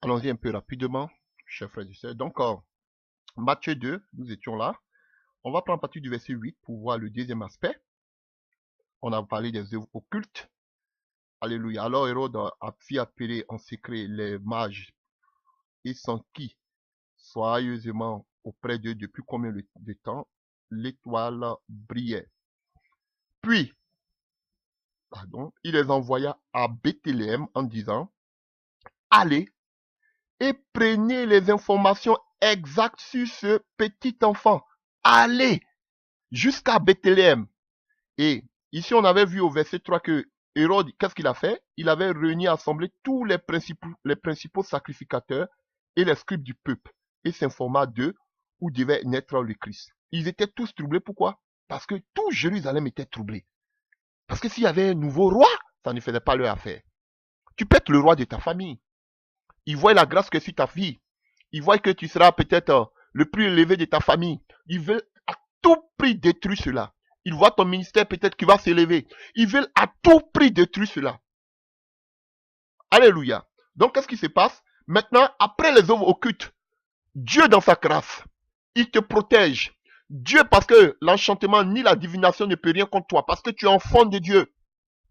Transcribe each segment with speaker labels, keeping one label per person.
Speaker 1: Allons-y un peu rapidement, chers frères et sœurs. Donc, Matthieu 2, nous étions là. On va prendre à partir du verset 8 pour voir le deuxième aspect. On a parlé des œuvres occultes. Alléluia. Alors Hérode a fait appeler en secret les mages et s'enquit soigneusement auprès d'eux depuis combien de temps l'étoile brillait. Puis, il les envoya à Bethléem en disant, allez et prenez les informations exactes sur ce petit enfant. Allez jusqu'à Bethléem. Et ici, on avait vu au verset 3 que Hérode, qu'est-ce qu'il a fait? Il avait réuni, assemblé tous les principaux sacrificateurs et les scribes du peuple et s'informa d'eux où devait naître le Christ. Ils étaient tous troublés. Pourquoi? Parce que tout Jérusalem était troublé. Parce que s'il y avait un nouveau roi, ça ne faisait pas leur affaire. Tu peux être le roi de ta famille. Ils voient la grâce que sur ta fille. Ils voient que tu seras peut-être le plus élevé de ta famille. Ils veulent à tout prix détruire cela. Ils voient ton ministère peut-être qui va s'élever. Ils veulent à tout prix détruire cela. Alléluia. Donc, qu'est-ce qui se passe? Maintenant, après les œuvres occultes, Dieu dans sa grâce, il te protège. Dieu, parce que l'enchantement ni la divination ne peut rien contre toi, parce que tu es enfant de Dieu.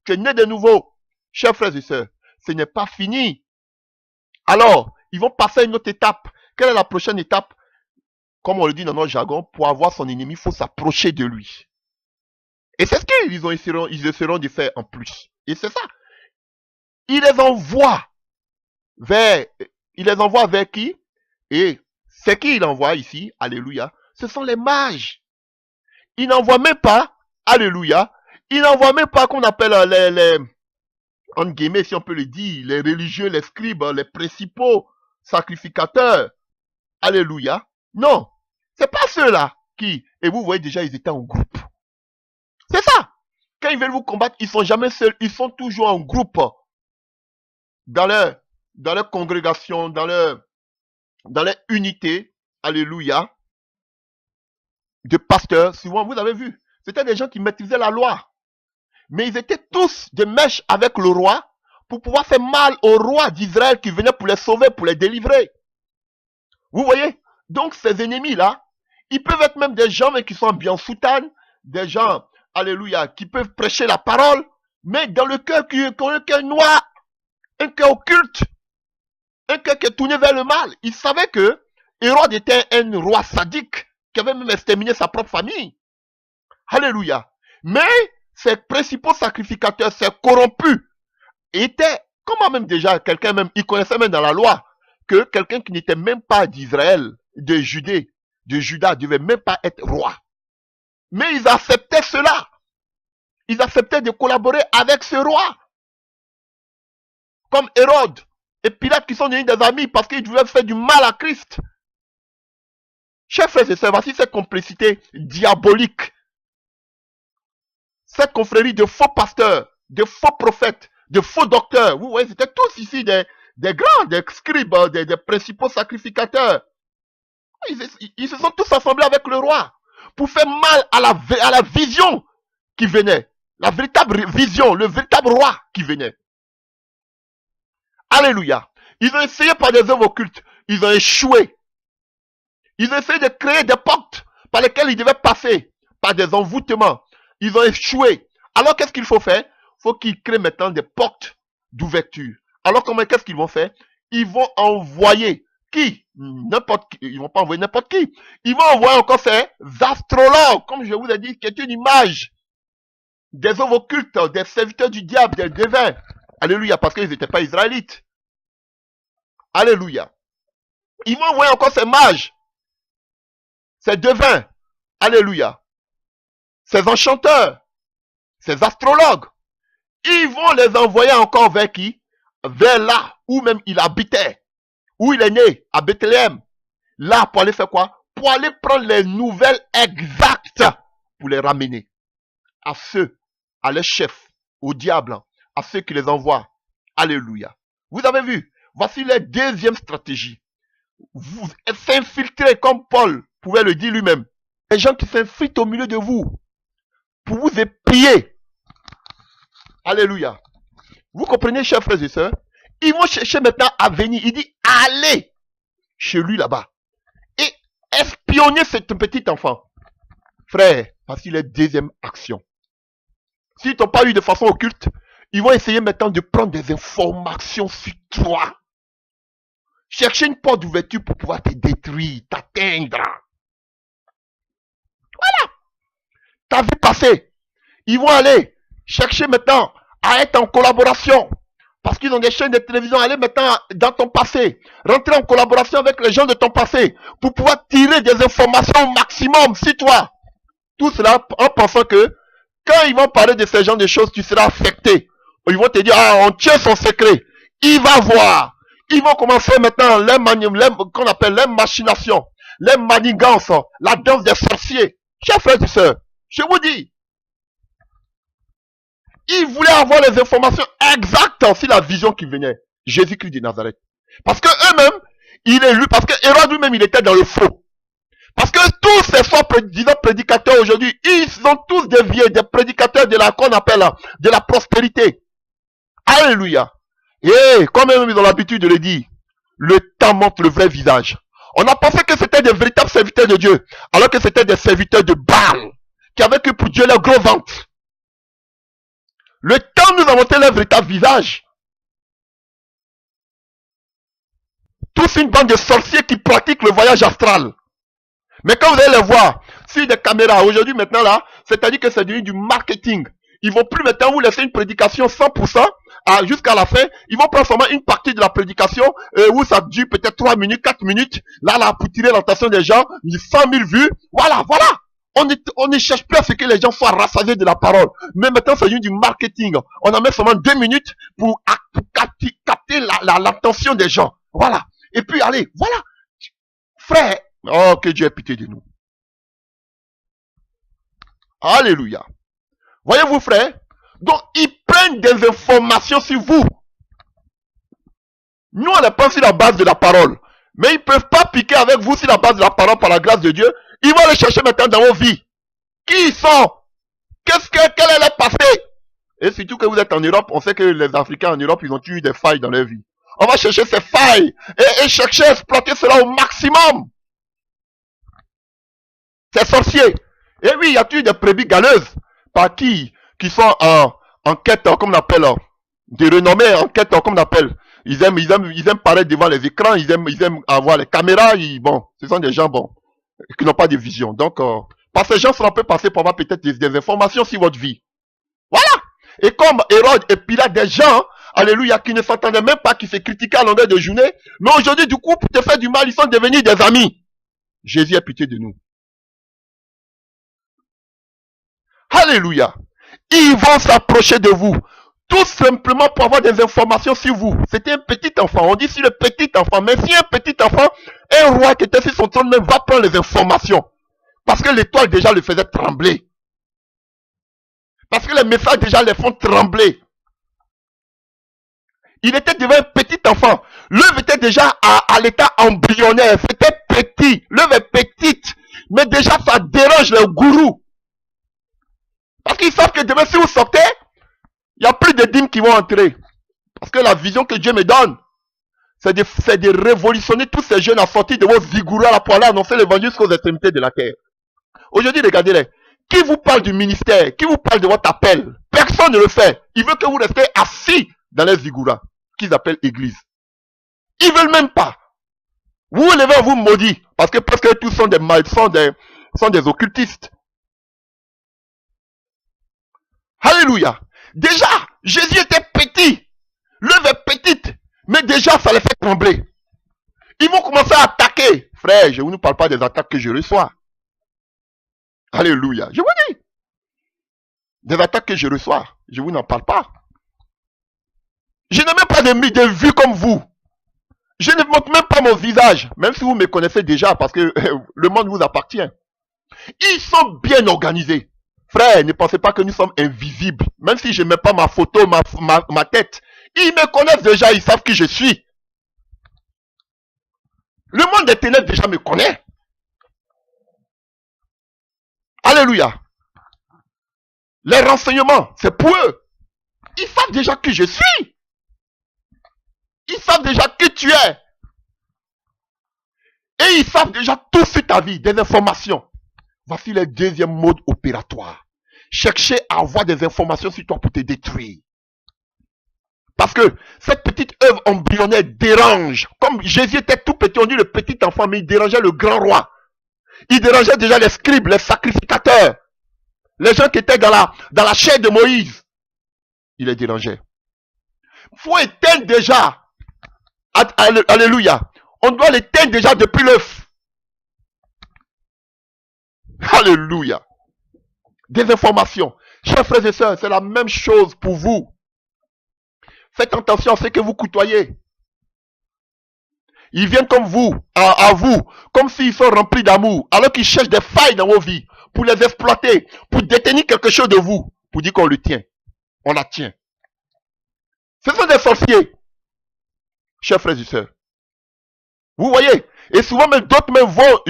Speaker 1: Tu es né de nouveau. Chers frères et sœurs, ce n'est pas fini. Alors, ils vont passer à une autre étape. Quelle est la prochaine étape? Comme on le dit dans notre jargon, pour avoir son ennemi, il faut s'approcher de lui. Et c'est ce qu'ils essaieront de faire en plus. Et c'est ça. Il les envoie vers qui? Et c'est qui il envoie ici? Alléluia. Ce sont les mages. Il n'envoie même pas, alléluia, il n'envoie même pas qu'on appelle en guillemets, si on peut le dire, les religieux, les scribes, les principaux sacrificateurs. Alléluia. Non. C'est pas ceux-là qui, et vous voyez déjà, ils étaient en groupe. C'est ça. Quand ils veulent vous combattre, ils sont jamais seuls, ils sont toujours en groupe. Dans leur congrégation, dans leur unité, alléluia, de pasteurs, souvent vous avez vu, c'était des gens qui maîtrisaient la loi. Mais ils étaient tous de mèche avec le roi pour pouvoir faire mal au roi d'Israël qui venait pour les sauver, pour les délivrer. Vous voyez? Donc ces ennemis-là, ils peuvent être même des gens mais qui sont bien soutanes, des gens, alléluia, qui peuvent prêcher la parole, mais dans le cœur qui est un cœur noir, un cœur occulte, un cœur qui est tourné vers le mal. Ils savaient que Hérode était un roi sadique qui avait même exterminé sa propre famille. Alléluia. Mais ces principaux sacrificateurs, ces corrompus, étaient, comment même déjà, quelqu'un même, il connaissait même dans la loi, que quelqu'un qui n'était même pas d'Israël, de Judée, de Juda, devait même pas être roi. Mais ils acceptaient cela. Ils acceptaient de collaborer avec ce roi. Comme Hérode et Pilate qui sont devenus des amis parce qu'ils devaient faire du mal à Christ. Chers frères et sœurs, voici cette complicité diabolique. Cette confrérie de faux pasteurs, de faux prophètes, de faux docteurs. Vous voyez, c'était tous ici des grands, des scribes, des principaux sacrificateurs. Ils se sont tous assemblés avec le roi pour faire mal à la vision qui venait. La véritable vision, le véritable roi qui venait. Alléluia. Ils ont essayé par des œuvres occultes. Ils ont échoué. Ils ont essayé de créer des portes par lesquelles ils devaient passer, par des envoûtements. Ils ont échoué. Alors qu'est-ce qu'il faut faire? Il faut qu'ils créent maintenant des portes d'ouverture. Alors qu'est-ce qu'ils vont faire? Ils vont envoyer qui? N'importe qui. Ils vont pas envoyer n'importe qui. Ils vont envoyer encore ces astrologues, comme je vous ai dit, qui est une image des œuvres occultes, des serviteurs du diable, des devins. Alléluia, parce qu'ils n'étaient pas israélites. Alléluia. Ils vont envoyer encore ces mages, ces devins. Alléluia. Ces enchanteurs, ces astrologues. Ils vont les envoyer encore vers qui? Vers là où même il habitait, où il est né, à Bethléem. Là, pour aller faire quoi? Pour aller prendre les nouvelles exactes pour les ramener à ceux, à leurs chefs, au diable, à ceux qui les envoient. Alléluia. Vous avez vu? Voici la deuxième stratégie. Vous s'infiltrer comme Paul pouvait le dire lui-même. Les gens qui s'infiltrent au milieu de vous pour vous épier. Alléluia. Vous comprenez, chers frères et sœurs? Ils vont chercher maintenant à venir. Il dit, allez chez lui là-bas et espionner ce petit enfant. Frère, voici la deuxième action. S'ils t'ont pas eu de façon occulte, ils vont essayer maintenant de prendre des informations sur toi. Chercher une porte d'ouverture pour pouvoir te détruire, t'atteindre. Voilà. T'as vu passer. Ils vont aller chercher maintenant à être en collaboration. Parce qu'ils ont des chaînes de télévision. Aller maintenant dans ton passé. Rentrer en collaboration avec les gens de ton passé. Pour pouvoir tirer des informations au maximum sur toi. Tout cela en pensant que quand ils vont parler de ce genre de choses, tu seras affecté. Ils vont te dire, ah, on tient son secret. Il va voir. Ils vont commencer maintenant qu'on appelle les machinations, les manigances, la danse des sorciers. Chers frères et sœurs, je vous dis, ils voulaient avoir les informations exactes sur la vision qui venait. Jésus-Christ de Nazareth. Parce que eux-mêmes, il est lu, parce que Hérode lui-même, il était dans le faux. Parce que tous ces soi-disant prédicateurs aujourd'hui, ils sont tous déviés, des prédicateurs de la, qu'on appelle, de la prospérité. Alléluia. Et comme eux-mêmes ils ont l'habitude de le dire, le temps montre le vrai visage. On a pensé que c'était des véritables serviteurs de Dieu, alors que c'était des serviteurs de Baal, qui avaient que pour Dieu leur gros ventre. Le temps nous a montré leur véritable visage. Tous une bande de sorciers qui pratiquent le voyage astral. Mais quand vous allez les voir sur des caméras, aujourd'hui maintenant là, c'est-à-dire que c'est devenu du marketing. Ils vont plus maintenant vous laisser une prédication 100% jusqu'à la fin. Ils vont prendre seulement une partie de la prédication où ça dure peut-être 3 minutes, 4 minutes. Là, pour tirer l'attention des gens, 100 000 vues. Voilà. On ne cherche plus à ce que les gens soient rassasiés de la parole. Mais maintenant, c'est du marketing. On en met seulement 2 minutes pour capter l'attention des gens. Voilà. Et puis, allez, voilà. Frère, oh, que Dieu ait pitié de nous. Alléluia. Voyez-vous, frère? Donc, ils prennent des informations sur vous. Nous, on les prend sur la base de la parole. Mais ils ne peuvent pas piquer avec vous sur la base de la parole par la grâce de Dieu. Ils vont les chercher maintenant dans vos vies. Qui ils sont? Quel est leur passé? Et surtout que vous êtes en Europe, on sait que les Africains en Europe, ils ont eu des failles dans leur vie. On va chercher ces failles et chercher à exploiter cela au maximum. C'est sorcier. Et oui, il y a eu des brebis galeuses par qui sont en quête, comme on appelle, de renommée, en quête, comme on appelle. Ils aiment paraître devant les écrans, ils aiment avoir les caméras. Bon, ce sont des gens, bon, qui n'ont pas de vision. Donc, par ces gens, on peut passer pour avoir peut-être des informations sur votre vie. Voilà. Et comme Hérode et Pilate, des gens, alléluia, qui ne s'entendaient même pas, qui se critiquaient à longueur de journée, mais aujourd'hui, du coup, pour te faire du mal, ils sont devenus des amis. Jésus a pitié de nous. Alléluia. Ils vont s'approcher de vous. Tout simplement pour avoir des informations sur vous. C'était un petit enfant. On dit sur le petit enfant. Mais si un petit enfant, un roi qui était sur son trône même va prendre les informations. Parce que l'étoile déjà le faisait trembler. Parce que les messages déjà les font trembler. Il était devant un petit enfant. L'œuvre était déjà à l'état embryonnaire. C'était petit. L'œuvre est petite. Mais déjà ça dérange les gourous. Parce qu'ils savent que demain si vous sortez, il n'y a plus de dîmes qui vont entrer. Parce que la vision que Dieu me donne, c'est de révolutionner tous ces jeunes à sortir de vos vigouroux là pour aller annoncer l'évangile jusqu'aux extrémités de la terre. Aujourd'hui, regardez-les. Qui vous parle du ministère? Qui vous parle de votre appel? Personne ne le fait. Il veut que vous restez assis dans les vigouras, qu'ils appellent église. Ils veulent même pas. Vous vous levez, vous maudit. Parce que presque tous sont des occultistes. Alléluia. Déjà, Jésus était petit. L'œuvre est petite. Mais déjà, ça les fait trembler. Ils vont commencer à attaquer. Frère, je ne vous parle pas des attaques que je reçois. Alléluia. Je vous dis. Des attaques que je reçois. Je vous n'en parle pas. Je n'ai même pas de vue comme vous. Je ne montre même pas mon visage. Même si vous me connaissez déjà parce que le monde vous appartient. Ils sont bien organisés. Frère, ne pensez pas que nous sommes invisibles. Même si je ne mets pas ma photo, ma tête. Ils me connaissent déjà, ils savent qui je suis. Le monde des ténèbres déjà me connaît. Alléluia. Les renseignements, c'est pour eux. Ils savent déjà qui je suis. Ils savent déjà qui tu es. Et ils savent déjà tout sur ta vie, des informations. Voici le deuxième mode opératoire. Chercher à avoir des informations sur toi pour te détruire. Parce que cette petite œuvre embryonnaire dérange. Comme Jésus était tout petit, on dit le petit enfant, mais il dérangeait le grand roi. Il dérangeait déjà les scribes, les sacrificateurs. Les gens qui étaient dans la chair de Moïse. Il les dérangeait. Il faut éteindre déjà. Alléluia. On doit l'éteindre déjà depuis l'œuf. Alléluia. Des informations. Chers frères et sœurs, c'est la même chose pour vous. Faites attention à ce que vous côtoyez. Ils viennent comme vous, à vous, comme s'ils sont remplis d'amour, alors qu'ils cherchent des failles dans vos vies, pour les exploiter, pour détenir quelque chose de vous, pour dire qu'on le tient. On la tient. Ce sont des sorciers. Chers frères et sœurs. Vous voyez? Et souvent même d'autres même vont,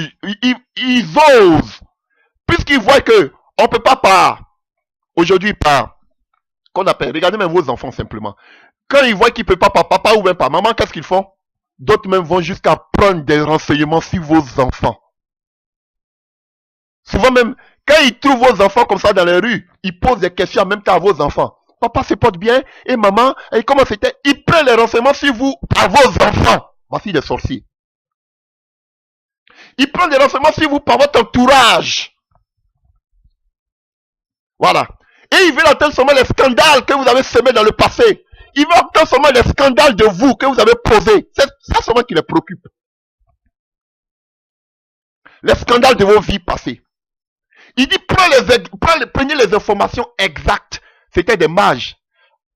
Speaker 1: ils osent. Puisqu'ils voient que on peut pas aujourd'hui qu'on appelle, regardez même vos enfants simplement. Quand ils voient qu'ils ne peuvent pas par papa ou même par maman, qu'est-ce qu'ils font? D'autres même vont jusqu'à prendre des renseignements sur vos enfants. Souvent même, quand ils trouvent vos enfants comme ça dans les rues, ils posent des questions en même temps à vos enfants. Papa se porte bien, et maman, et comment c'était? Ils prennent les renseignements sur vous, à vos enfants. Voici des sorciers. Ils prennent des renseignements sur vous par votre entourage. Voilà. Et ils veulent entendre seulement les scandales que vous avez semés dans le passé. Ils veulent entendre seulement les scandales de vous que vous avez posés. C'est ça seulement qui les préoccupe. Les scandales de vos vies passées. Il dit, prenez les informations exactes. C'était des mages.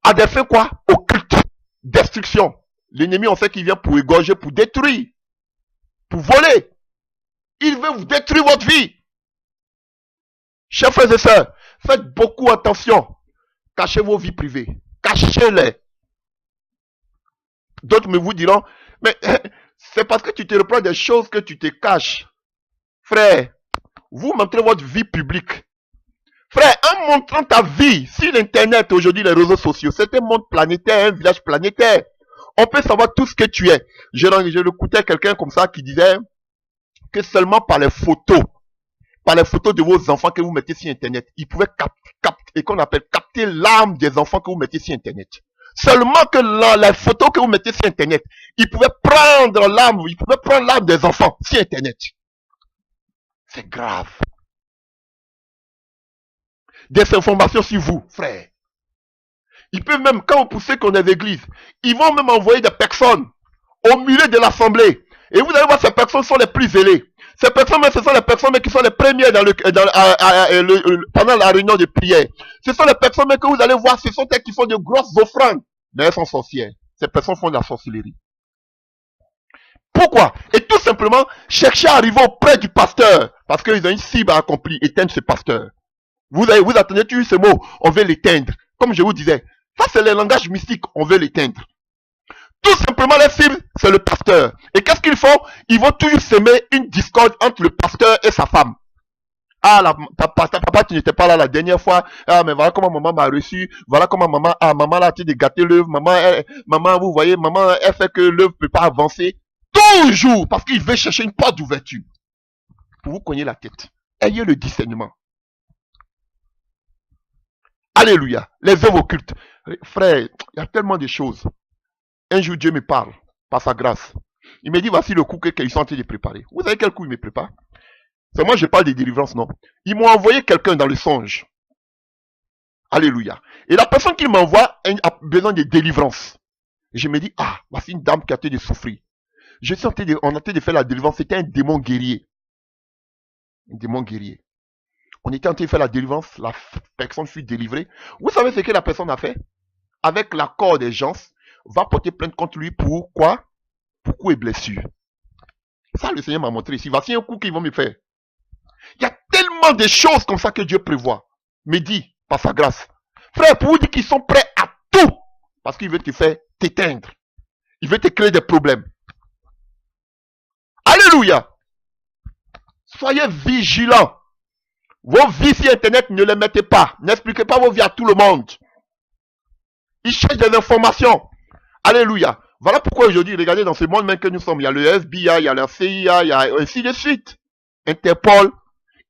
Speaker 1: À des fins quoi? Occultes. Destruction. L'ennemi, on sait qu'il vient pour égorger, pour détruire. Pour voler. Il veut vous détruire votre vie. Chers frères et sœurs, faites beaucoup attention. Cachez vos vies privées. Cachez-les. D'autres me vous diront, mais c'est parce que tu te reprends des choses que tu te caches. Frère, vous montrez votre vie publique. Frère, en montrant ta vie sur l'internet, aujourd'hui les réseaux sociaux, c'est un monde planétaire, un village planétaire. On peut savoir tout ce que tu es. Je écoutais quelqu'un comme ça qui disait que seulement par les photos de vos enfants que vous mettez sur internet, ils pouvaient capter l'âme des enfants que vous mettez sur internet. Seulement que les photos que vous mettez sur internet, ils pouvaient prendre l'âme des enfants sur internet. C'est grave. Des informations sur vous, frère. Ils peuvent même, quand vous poussez qu'on est l'église, ils vont même envoyer des personnes au milieu de l'assemblée. Et vous allez voir, ces personnes sont les plus zélées. Ces personnes, ce sont les personnes qui sont les premières pendant la réunion de prière. Ce sont les personnes que vous allez voir, ce sont elles qui font de grosses offrandes. Mais elles sont sorcières. Ces personnes font de la sorcellerie. Pourquoi? Et tout simplement, chercher à arriver auprès du pasteur. Parce qu'ils ont une cible à accomplir, éteindre ce pasteur. Vous attendez toujours ce mot, on veut l'éteindre. Comme je vous disais, ça c'est le langage mystique, on veut l'éteindre. Tout simplement, la cible, c'est le pasteur. Et qu'est-ce qu'ils font? Ils vont toujours semer une discorde entre le pasteur et sa femme. Ah, papa, tu n'étais pas là la dernière fois. Ah, mais voilà comment maman m'a reçu. Voilà comment maman là, tu as gâté l'œuvre. Maman, vous voyez, maman, elle fait que l'œuvre ne peut pas avancer. Toujours, parce qu'il veut chercher une porte d'ouverture. Pour vous cogner la tête. Ayez le discernement. Alléluia. Les œuvres occultes. Frère, il y a tellement de choses. Un jour, Dieu me parle, par sa grâce. Il me dit, voici le coup qu'ils sont en train de préparer. Vous savez quel coup il me prépare? C'est moi, je parle de délivrance, non? Ils m'ont envoyé quelqu'un dans le songe. Alléluia. Et la personne qui m'envoie a besoin de délivrance. Et je me dis, ah, voici une dame qui a été de souffrir. On a été de faire la délivrance. C'était un démon guerrier. Un démon guerrier. On était en train de faire la délivrance. La personne fut délivrée. Vous savez ce que la personne a fait? Avec l'accord des gens, va porter plainte contre lui pour quoi? Pour coups et blessures. Ça, le Seigneur m'a montré ici. Voici un coup qu'ils vont me faire. Il y a tellement de choses comme ça que Dieu prévoit. Me dit, par sa grâce. Frère, pour vous dire qu'ils sont prêts à tout. Parce qu'il veut te faire t'éteindre. Il veut te créer des problèmes. Alléluia. Soyez vigilants. Vos vies sur Internet, ne les mettez pas. N'expliquez pas vos vies à tout le monde. Ils cherchent des informations. Alléluia. Voilà pourquoi aujourd'hui, regardez dans ce monde même que nous sommes, il y a le FBI, il y a la CIA, il y a ainsi de suite. Interpol.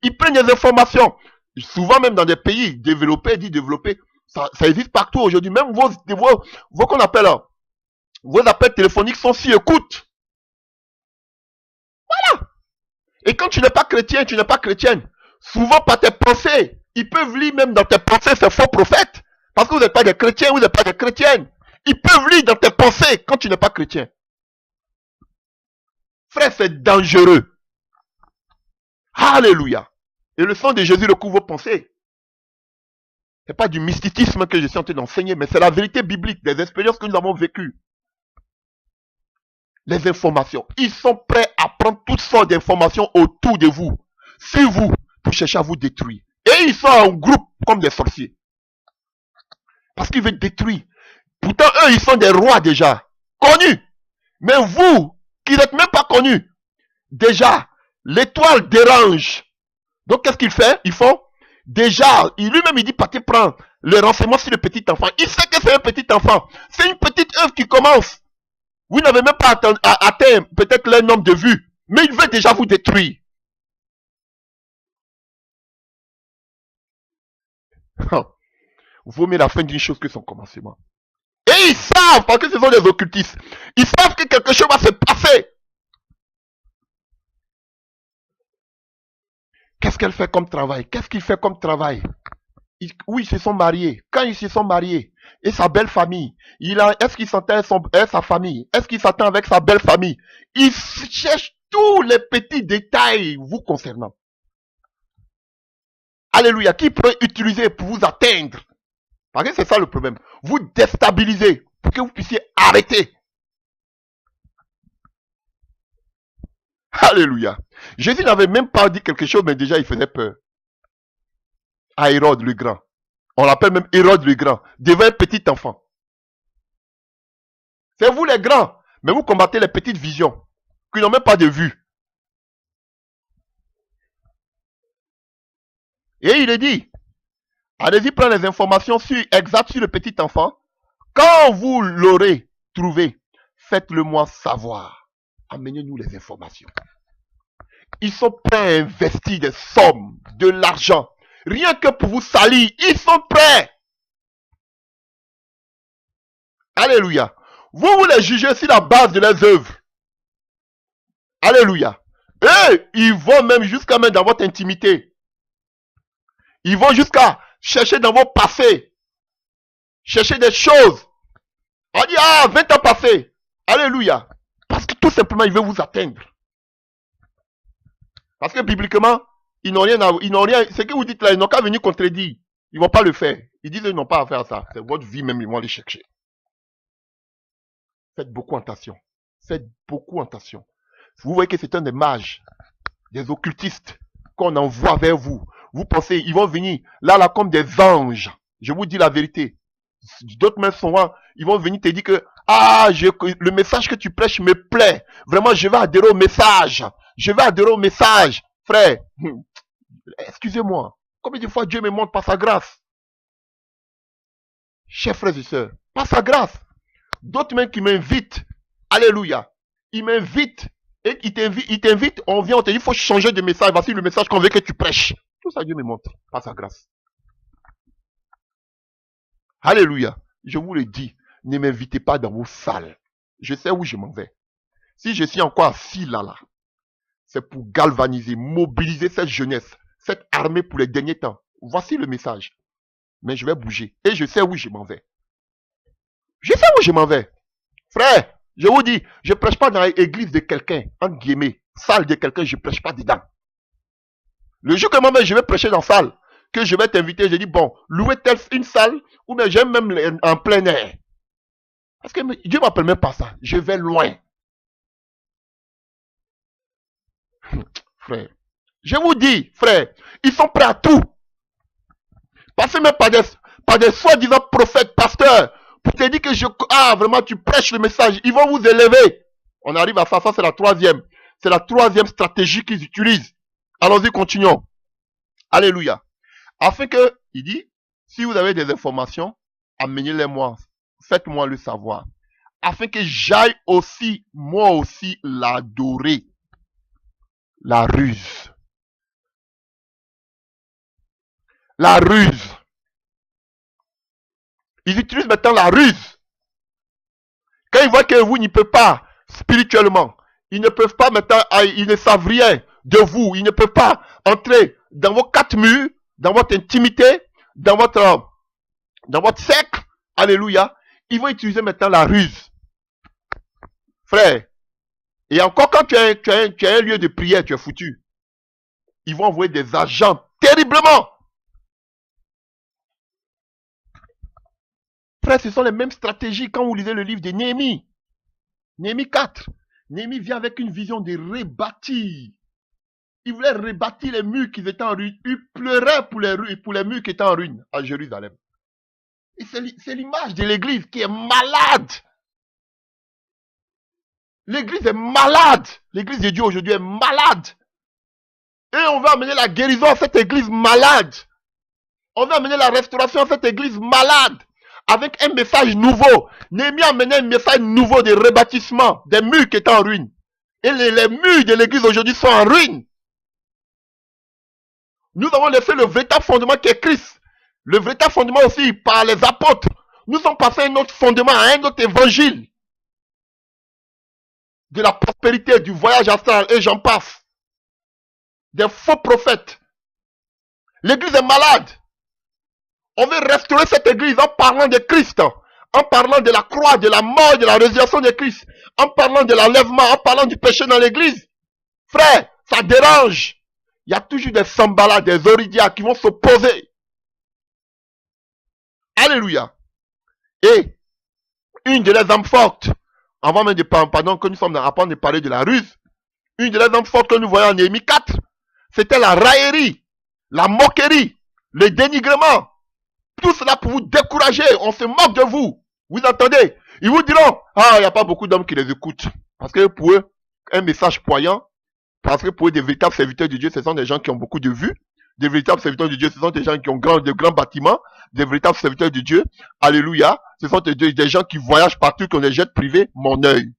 Speaker 1: Ils prennent des informations. Souvent même dans des pays développés, dits développés, ça existe partout aujourd'hui. Même vos qu'on appelle, vos appels téléphoniques sont si écoute. Voilà. Et quand tu n'es pas chrétien, tu n'es pas chrétienne. Souvent par tes pensées, ils peuvent lire même dans tes pensées ces faux prophètes. Parce que vous n'êtes pas des chrétiens, vous n'êtes pas des chrétiennes. Ils peuvent lire dans tes pensées quand tu n'es pas chrétien. Frère, c'est dangereux. Alléluia. Et le sang de Jésus recouvre vos pensées. Ce n'est pas du mysticisme que je suis en train d'enseigner, mais c'est la vérité biblique, des expériences que nous avons vécues. Les informations. Ils sont prêts à prendre toutes sortes d'informations autour de vous, sur vous, pour chercher à vous détruire. Et ils sont en groupe comme des sorciers. Parce qu'ils veulent détruire. Pourtant, eux, ils sont des rois déjà, connus. Mais vous, qui n'êtes même pas connus, déjà, l'étoile dérange. Donc, qu'est-ce qu'ils font? Ils font déjà, lui-même, il dit, partez prendre le renseignement sur le petit enfant. Il sait que c'est un petit enfant. C'est une petite œuvre qui commence. Vous n'avez même pas atteint peut-être leur nombre de vues, mais il veut déjà vous détruire. Vaut mieux la fin d'une chose que son commencement. Et ils savent, parce que ce sont des occultistes, ils savent que quelque chose va se passer. Qu'est-ce qu'elle fait comme travail? Qu'est-ce qu'il fait comme travail? Oui, ils se sont mariés. Quand ils se sont mariés, et sa belle famille, est-ce qu'il s'entend avec sa famille? Est-ce qu'il s'attend avec sa belle famille? Il cherche tous les petits détails vous concernant. Alléluia. Qui pourrait utiliser pour vous atteindre? Parce que c'est ça le problème. Vous déstabiliser pour que vous puissiez arrêter. Alléluia. Jésus n'avait même pas dit quelque chose, mais déjà il faisait peur. À Hérode le grand. On l'appelle même Hérode le grand. Devant un petit enfant. C'est vous les grands. Mais vous combattez les petites visions. Qui n'ont même pas de vue. Et il est dit. Allez-y prendre les informations exactes sur le petit enfant. Quand vous l'aurez trouvé, faites-le moi savoir. Amenez-nous les informations. Ils sont prêts à investir des sommes, de l'argent. Rien que pour vous salir, ils sont prêts. Alléluia. Vous les jugez sur la base de leurs œuvres. Alléluia. Et ils vont même jusqu'à même dans votre intimité. Ils vont jusqu'à chercher dans vos passés. Chercher des choses. On dit, 20 ans passés. Alléluia. Parce que tout simplement, ils veulent vous atteindre. Parce que bibliquement, ils n'ont rien, ce que vous dites là, ils n'ont qu'à venir contredire. Ils ne vont pas le faire. Ils disent qu'ils n'ont pas à faire ça. C'est votre vie même, ils vont aller chercher. Faites beaucoup attention. Faites beaucoup attention. Vous voyez que c'est un des mages, des occultistes qu'on envoie vers vous. Vous pensez, ils vont venir là comme des anges. Je vous dis la vérité. D'autres même souvent, ils vont venir te dire que le message que tu prêches me plaît. Vraiment, je vais adhérer au message. Je vais adhérer au message. Frère, excusez-moi. Combien de fois Dieu me montre par sa grâce? Chers frères et sœurs, par sa grâce. D'autres même qui m'invitent. Alléluia. Ils m'invitent. Et ils t'invitent. On vient, on te dit, il faut changer de message. Voici le message qu'on veut que tu prêches. Tout ça, Dieu me montre par sa grâce. Alléluia. Je vous le dis, ne m'invitez pas dans vos salles. Je sais où je m'en vais. Si je suis encore assis là, c'est pour galvaniser, mobiliser cette jeunesse, cette armée pour les derniers temps. Voici le message. Mais je vais bouger. Et je sais où je m'en vais. Je sais où je m'en vais. Frère, je vous dis, je ne prêche pas dans l'église de quelqu'un, entre guillemets, salle de quelqu'un, je ne prêche pas dedans. Le jour que moi-même je vais prêcher dans la salle, que je vais t'inviter, je dis, bon, louez une salle, ou bien j'aime même en plein air. Parce que Dieu ne m'appelle même pas ça. Je vais loin. Frère, je vous dis, frère, ils sont prêts à tout. Passez même par des soi-disant prophètes, pasteurs, pour te dire que vraiment, tu prêches le message. Ils vont vous élever. On arrive à ça, c'est la troisième. C'est la troisième stratégie qu'ils utilisent. Allons-y, continuons. Alléluia. Afin que, il dit, si vous avez des informations, amenez-les-moi. Faites-moi le savoir. afin que j'aille aussi, moi aussi, l'adorer. La ruse. La ruse. Ils utilisent maintenant la ruse. Quand ils voient que vous n'y pouvez pas spirituellement, ils ne peuvent pas maintenant, ils ne savent rien de vous. Ils ne peuvent pas entrer dans vos quatre murs, dans votre intimité, dans votre cercle. Alléluia. Ils vont utiliser maintenant la ruse. Frère. Et encore quand tu as un lieu de prière, tu es foutu. Ils vont envoyer des agents terriblement. Frère, ce sont les mêmes stratégies quand vous lisez le livre de Néhémie. Néhémie 4. Néhémie vient avec une vision de rebâtir. Il voulait rebâtir les murs qui étaient en ruine. Il pleurait pour les murs qui étaient en ruine à Jérusalem. Et c'est l'image de l'église qui est malade. L'église est malade. L'église de Dieu aujourd'hui est malade. Et on va amener la guérison à cette église malade. On va amener la restauration à cette église malade. Avec un message nouveau. Néhémie a amené un message nouveau de rebâtissement des murs qui étaient en ruine. Et les murs de l'église aujourd'hui sont en ruine. Nous avons laissé le véritable fondement qui est Christ. Le véritable fondement aussi par les apôtres. Nous sommes passés à un autre fondement, à un autre évangile. De la prospérité, du voyage astral, et j'en passe. Des faux prophètes. L'église est malade. On veut restaurer cette église en parlant de Christ, en parlant de la croix, de la mort, de la résurrection de Christ, en parlant de l'enlèvement, en parlant du péché dans l'église. Frère, ça dérange. Il y a toujours des Sambala, des Oridia qui vont s'opposer. Alléluia. Et une de les âmes fortes, avant même de pardon, que nous sommes en train de parler de la ruse, une de les âmes fortes que nous voyons en Néhémie 4, c'était la raillerie, la moquerie, le dénigrement. Tout cela pour vous décourager. On se moque de vous. Vous entendez? Ils vous diront, ah, il n'y a pas beaucoup d'hommes qui les écoutent. Parce que pour eux, un message poignant, parce que pour eux, des véritables serviteurs de Dieu, ce sont des gens qui ont beaucoup de vues. Des véritables serviteurs de Dieu, ce sont des gens qui ont de grands bâtiments. Des véritables serviteurs de Dieu, alléluia, ce sont des gens qui voyagent partout, qui ont des jets privés, mon œil.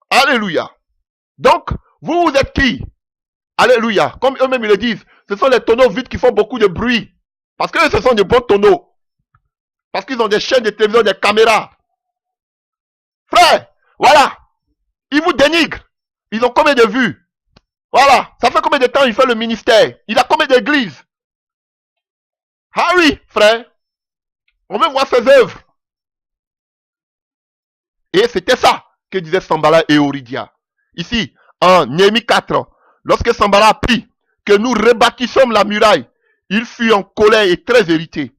Speaker 1: Alléluia. Donc, vous êtes qui? Alléluia. Comme eux-mêmes ils le disent, ce sont les tonneaux vides qui font beaucoup de bruit. Parce que ce sont des bons tonneaux. Parce qu'ils ont des chaînes de télévision, des caméras. Frère, voilà. Ils vous dénigrent. Ils ont combien de vues? Voilà. Ça fait combien de temps il fait le ministère? Il a combien d'églises? Ah oui, frère. On veut voir ses œuvres. Et c'était ça que disaient Sambala et Oridia. Ici, en Néhémie 4, lorsque Sambala apprit que nous rebâtissons la muraille, il fut en colère et très irrité.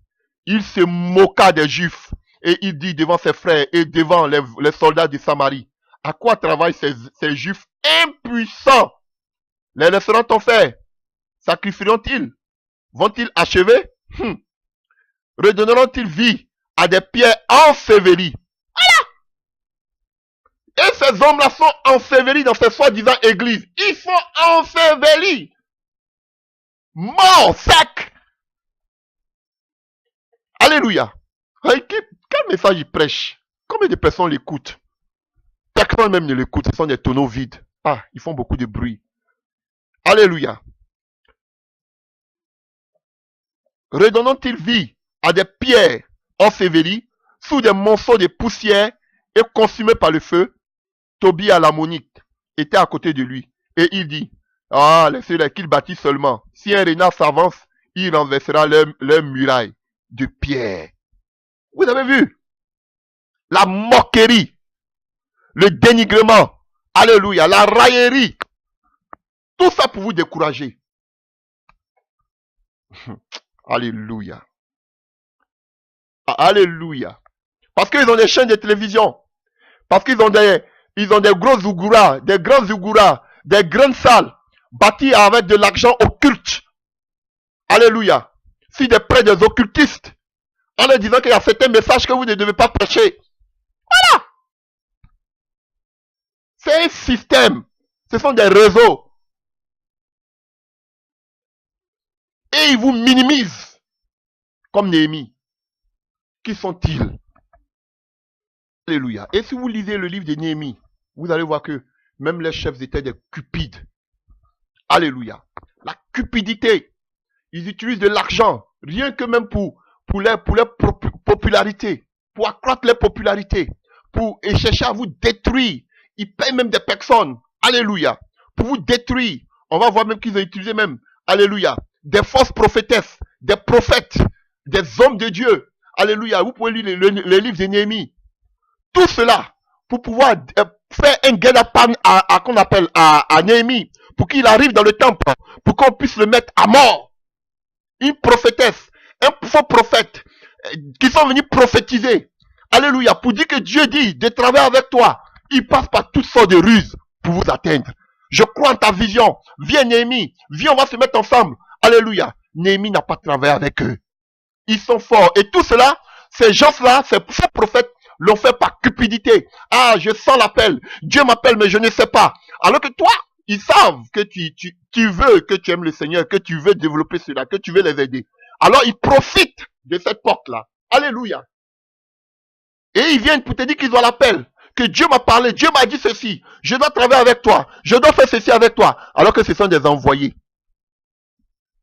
Speaker 1: Il se moqua des Juifs et il dit devant ses frères et devant les soldats de Samarie, à quoi travaillent ces Juifs impuissants? Les laisseront-on faire? Sacrifieront-ils? Vont-ils achever? Redonneront-ils vie à des pierres ensevelies? Et ces hommes-là sont ensevelis dans ces soi-disant églises. Ils sont ensevelis. Morts, secs. Alléluia. Quel message il prêche? Combien de personnes l'écoutent? Personne même ne l'écoute. Ce sont des tonneaux vides. Ah, ils font beaucoup de bruit. Alléluia. Redonnons-ils vie à des pierres ensevelies sous des monceaux de poussière et consumées par le feu? Tobie à l'ammonite était à côté de lui et il dit, ah, laissez-les qu'ils bâtissent seulement. Si un renard s'avance, il renversera leur muraille de pierre. Vous avez vu? La moquerie, le dénigrement, alléluia, la raillerie. Tout ça pour vous décourager. Alléluia. Alléluia. Parce qu'ils ont des chaînes de télévision. Parce qu'ils ont des gros zougoura, des grands zougoura, des grandes salles bâties avec de l'argent occulte. Alléluia. Si des prêts des occultistes, en leur disant qu'il y a certains messages que vous ne devez pas prêcher. Voilà. C'est un système. Ce sont des réseaux. Et ils vous minimisent. Comme Néhémie. Qui sont-ils? Alléluia. Et si vous lisez le livre de Néhémie, vous allez voir que même les chefs étaient des cupides. Alléluia. La cupidité. Ils utilisent de l'argent, rien que même pour leur popularité, pour accroître leur popularité, et chercher à vous détruire. Ils payent même des personnes. Alléluia. Pour vous détruire. On va voir même qu'ils ont utilisé même, alléluia, des fausses prophétesses, des prophètes, des hommes de Dieu. Alléluia. Vous pouvez lire le livre de Néhémie. Tout cela pour pouvoir faire un guet-apens qu'on appelle à Néhémie, pour qu'il arrive dans le temple, pour qu'on puisse le mettre à mort. Une prophétesse, un faux prophète, qui sont venus prophétiser. Alléluia. Pour dire que Dieu dit de travailler avec toi. Il passe par toutes sortes de ruses pour vous atteindre. Je crois en ta vision. Viens Néhémie. Viens, on va se mettre ensemble. Alléluia. Néhémie n'a pas travaillé avec eux. Ils sont forts. Et tout cela, ces gens-là, ces faux prophètes, l'ont fait par cupidité. Ah, je sens l'appel. Dieu m'appelle, mais je ne sais pas. Alors que toi, ils savent que tu veux, que tu aimes le Seigneur, que tu veux développer cela, que tu veux les aider. Alors ils profitent de cette porte-là. Alléluia. Et ils viennent pour te dire qu'ils ont l'appel. Que Dieu m'a parlé, Dieu m'a dit ceci. Je dois travailler avec toi. Je dois faire ceci avec toi. Alors que ce sont des envoyés.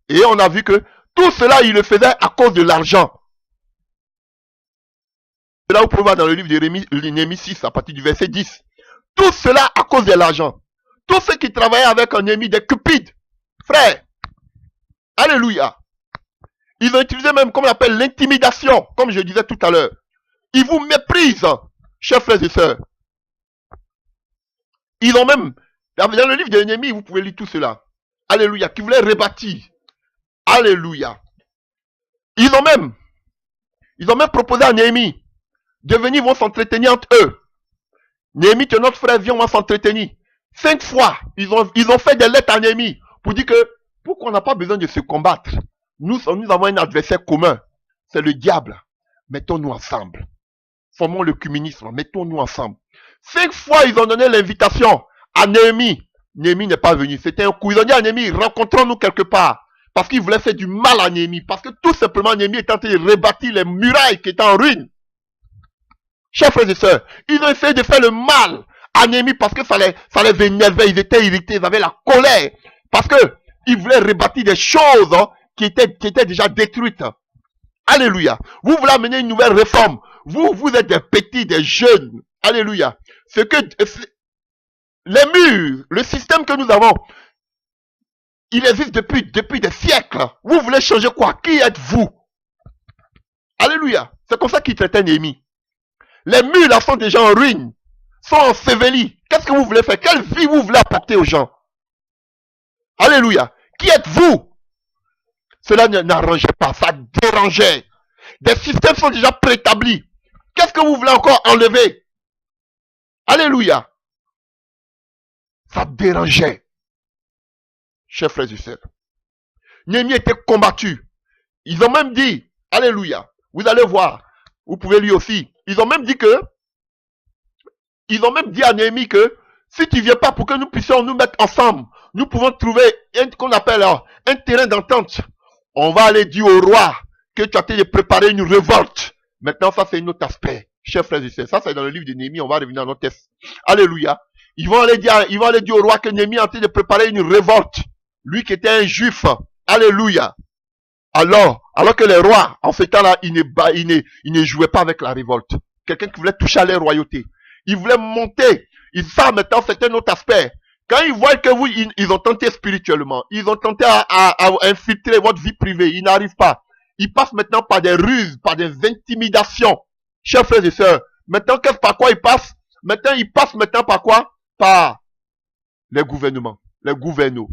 Speaker 1: Et on a vu que tout cela, ils le faisaient à cause de l'argent. Là, vous pouvez voir dans le livre de Néhémie 6, à partir du verset 10. Tout cela à cause de l'argent. Tous ceux qui travaillaient avec un ennemi des cupides. Frère. Alléluia. Ils ont utilisé même, comme on appelle, l'intimidation. Comme je disais tout à l'heure. Ils vous méprisent, chers frères et sœurs. Ils ont même, dans le livre de Néhémie, vous pouvez lire tout cela. Alléluia. Qui voulaient rebâtir. Alléluia. Ils ont même proposé à Néhémie de venir, vont s'entretenir entre eux. Néhémie, tu es notre frère, viens, on va s'entretenir. 5 fois, ils ont fait des lettres à Néhémie pour dire que, pourquoi on n'a pas besoin de se combattre? Nous avons un adversaire commun. C'est le diable. Mettons-nous ensemble. Formons le communisme. Mettons-nous ensemble. 5 fois, ils ont donné l'invitation à Néhémie. Néhémie n'est pas venu. C'était un coup. Ils ont dit à Néhémie, rencontrons-nous quelque part. Parce qu'ils voulaient faire du mal à Néhémie. Parce que tout simplement, Néhémie était en train de rebâtir les murailles qui étaient en ruine. Chers frères et sœurs, ils ont essayé de faire le mal à Néhémie parce que ça les énervait. Ils étaient irrités. Ils avaient la colère. Parce que ils voulaient rebâtir des choses qui étaient déjà détruites. Alléluia. Vous voulez amener une nouvelle réforme. Vous êtes des petits, des jeunes. Alléluia. Les murs, le système que nous avons, il existe depuis des siècles. Vous voulez changer quoi? Qui êtes-vous? Alléluia. C'est comme ça qu'ils traitaient Néhémie. Les murs là sont déjà en ruine, sont ensevelis. Qu'est-ce que vous voulez faire? Quelle vie vous voulez apporter aux gens? Alléluia. Qui êtes-vous? Cela n'arrangeait pas, ça dérangeait. Des systèmes sont déjà préétablis. Qu'est-ce que vous voulez encore enlever? Alléluia. Ça dérangeait. Chers frères et sœurs. Néhémie était combattu. Ils ont même dit, alléluia. Vous allez voir. Vous pouvez lire aussi. Ils ont même dit à Néhémie que si tu viens pas pour que nous puissions nous mettre ensemble, nous pouvons trouver qu'on appelle un terrain d'entente. On va aller dire au roi que tu as été de préparer une révolte. Maintenant, ça c'est un autre aspect. Chers frères et sœurs, ça c'est dans le livre de Néhémie, on va revenir à notre texte. Alléluia. Ils vont aller dire au roi que Néhémie a été de préparer une révolte. Lui qui était un juif. Alléluia. Alors que les rois, en ce temps-là, ils ne jouaient pas avec la révolte. Quelqu'un qui voulait toucher à leur royauté. Ils voulaient monter. Ça, maintenant, c'est un autre aspect. Quand ils voient que ils ont tenté spirituellement, ils ont tenté à infiltrer votre vie privée, ils n'arrivent pas. Ils passent maintenant par des ruses, par des intimidations. Chers frères et sœurs, maintenant, par quoi ils passent? Maintenant, ils passent par quoi? Par les gouvernements, les gouvernants.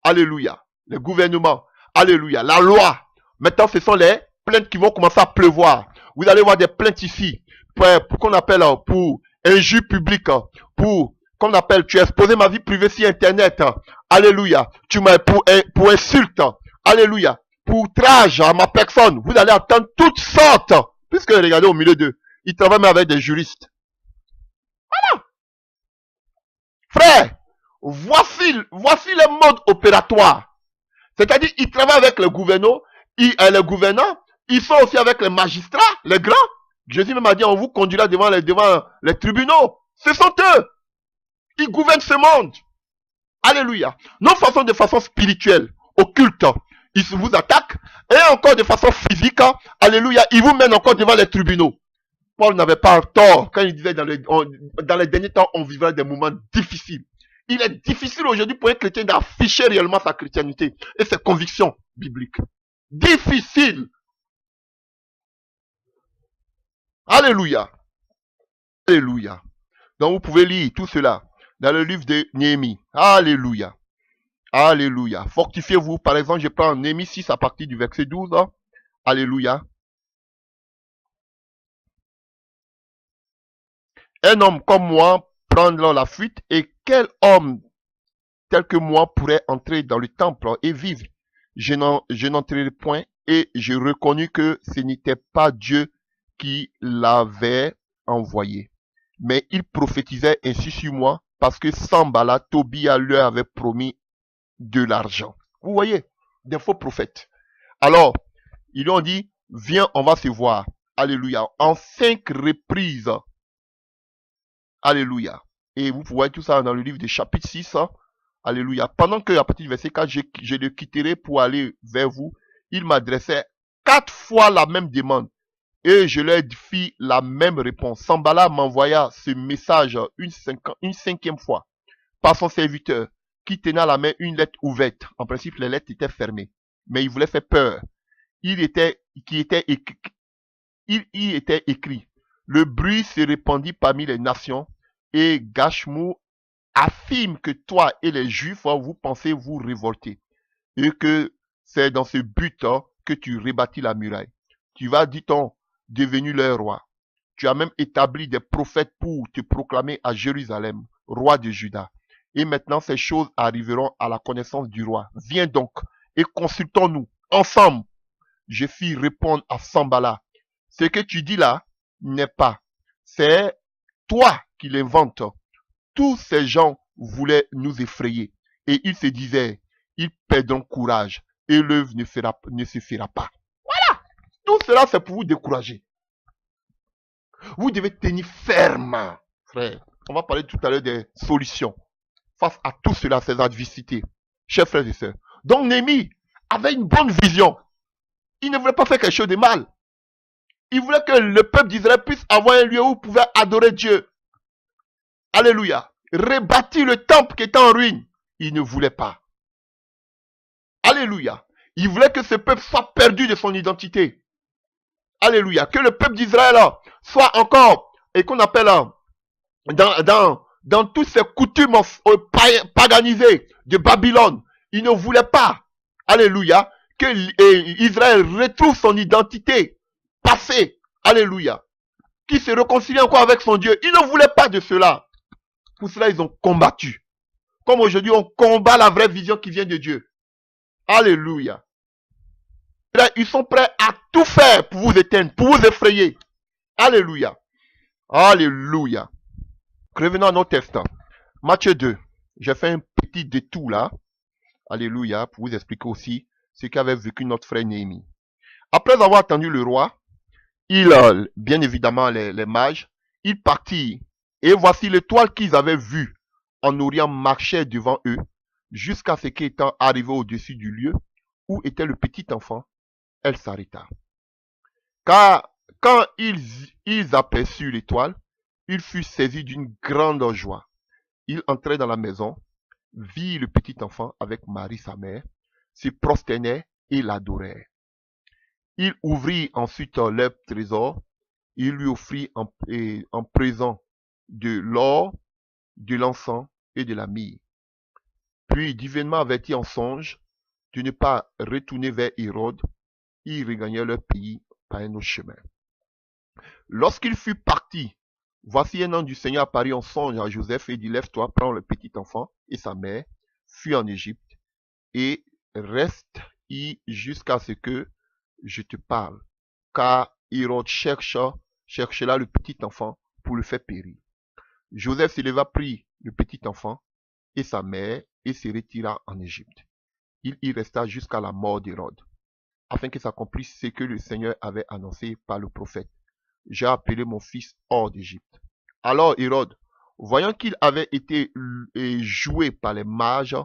Speaker 1: Alléluia. Les gouvernements. Alléluia. La loi. Maintenant, ce sont les plaintes qui vont commencer à pleuvoir. Vous allez voir des plaintes ici. Pour qu'on appelle, pour injure publique. Pour qu'on appelle, tu as exposé ma vie privée sur Internet. Alléluia. Tu m'as pour insulte. Alléluia. Pour outrage à ma personne. Vous allez attendre toutes sortes. Puisque regardez au milieu d'eux. Ils travaillent même avec des juristes. Voilà. Frère, voici les modes opératoires. C'est-à-dire, ils travaillent avec les gouvernants, ils sont aussi avec les magistrats, les grands, Jésus même a dit, on vous conduira devant les tribunaux. Ce sont eux. Ils gouvernent ce monde. Alléluia. Non façon de façon spirituelle, occulte, ils vous attaquent. Et encore de façon physique, alléluia, ils vous mènent encore devant les tribunaux. Paul n'avait pas tort quand il disait dans les derniers temps, on vivra des moments difficiles. Il est difficile aujourd'hui pour un chrétien d'afficher réellement sa chrétienté et ses convictions bibliques. Difficile. Alléluia. Alléluia. Donc vous pouvez lire tout cela dans le livre de Néhémie. Alléluia. Alléluia. Fortifiez-vous. Par exemple, je prends Néhémie 6 à partir du verset 12. Alléluia. Un homme comme moi prendra la fuite, et quel homme tel que moi pourrait entrer dans le temple et vivre? Je n'entrerai point, et je reconnus que ce n'était pas Dieu qui l'avait envoyé. Mais il prophétisait ainsi sur moi parce que Sanballat, Tobia leur avait promis de l'argent. Vous voyez, des faux prophètes. Alors, ils lui ont dit, viens, on va se voir. Alléluia. En 5 reprises. Alléluia. Et vous voyez tout ça dans le livre de chapitre 6. Alléluia. Pendant que, à partir du verset 4, je le quitterai pour aller vers vous, il m'adressait 4 fois la même demande. Et je leur fis la même réponse. Sanballat m'envoya ce message une 5e fois par son serviteur, qui tenait à la main une lettre ouverte. En principe, les lettres étaient fermées. Mais il voulait faire peur. Il y était écrit. Le bruit se répandit parmi les nations, et Gashmu affirme que toi et les Juifs, vous pensez vous révolter, et que c'est dans ce but que tu rebâtis la muraille. Tu vas, dit-on, devenir leur roi. Tu as même établi des prophètes pour te proclamer à Jérusalem, roi de Juda. Et maintenant, ces choses arriveront à la connaissance du roi. Viens donc et consultons-nous ensemble. Je fis répondre à Sanballat. Ce que tu dis là n'est pas. C'est toi qui l'inventes. Tous ces gens voulaient nous effrayer. Et ils se disaient, ils perdront courage et l'œuvre ne se fera pas. Voilà. Tout cela, c'est pour vous décourager. Vous devez tenir ferme, frère. On va parler tout à l'heure des solutions face à tout cela, ces adversités. Chers frères et sœurs. Donc Néhémie avait une bonne vision. Il ne voulait pas faire quelque chose de mal. Il voulait que le peuple d'Israël puisse avoir un lieu où il pouvait adorer Dieu. Alléluia. Rebâtir le temple qui était en ruine. Il ne voulait pas. Alléluia. Il voulait que ce peuple soit perdu de son identité. Alléluia. Que le peuple d'Israël soit encore, et qu'on appelle dans toutes ces coutumes paganisées de Babylone. Il ne voulait pas. Alléluia. Que Israël retrouve son identité passée. Alléluia. Qui se réconcilie encore avec son Dieu. Il ne voulait pas de cela. Pour cela, ils ont combattu. Comme aujourd'hui, on combat la vraie vision qui vient de Dieu. Alléluia. Là, ils sont prêts à tout faire pour vous éteindre, pour vous effrayer. Alléluia. Alléluia. Revenons à nos textes. Matthieu 2. J'ai fait un petit détour là. Alléluia. Pour vous expliquer aussi ce qu'avait vécu notre frère Néhémie. Après avoir attendu le roi, bien évidemment les mages, ils partirent. Et voici l'étoile qu'ils avaient vue en Orient marchait devant eux, jusqu'à ce qu'étant arrivé au-dessus du lieu où était le petit enfant, elle s'arrêta. Car quand ils aperçurent l'étoile, ils furent saisis d'une grande joie. Ils entraient dans la maison, virent le petit enfant avec Marie sa mère, se prosternaient et l'adorèrent. Ils ouvrirent ensuite leur trésor, ils lui offrirent en présent de l'or, de l'encens et de la myrrhe. Puis, divinement avertis en songe de ne pas retourner vers Hérode, ils regagnèrent leur pays par un autre chemin. Lorsqu'il fut parti, voici un ange du Seigneur apparut en songe à Joseph et dit, lève-toi, prends le petit enfant et sa mère, fuis en Égypte et reste y jusqu'à ce que je te parle, car Hérode cherchera le petit enfant pour le faire périr. Joseph se leva, prit le petit enfant et sa mère et se retira en Égypte. Il y resta jusqu'à la mort d'Hérode, afin que s'accomplisse ce que le Seigneur avait annoncé par le prophète. j'ai appelé mon fils hors d'Égypte. Alors Hérode, voyant qu'il avait été joué par les mages,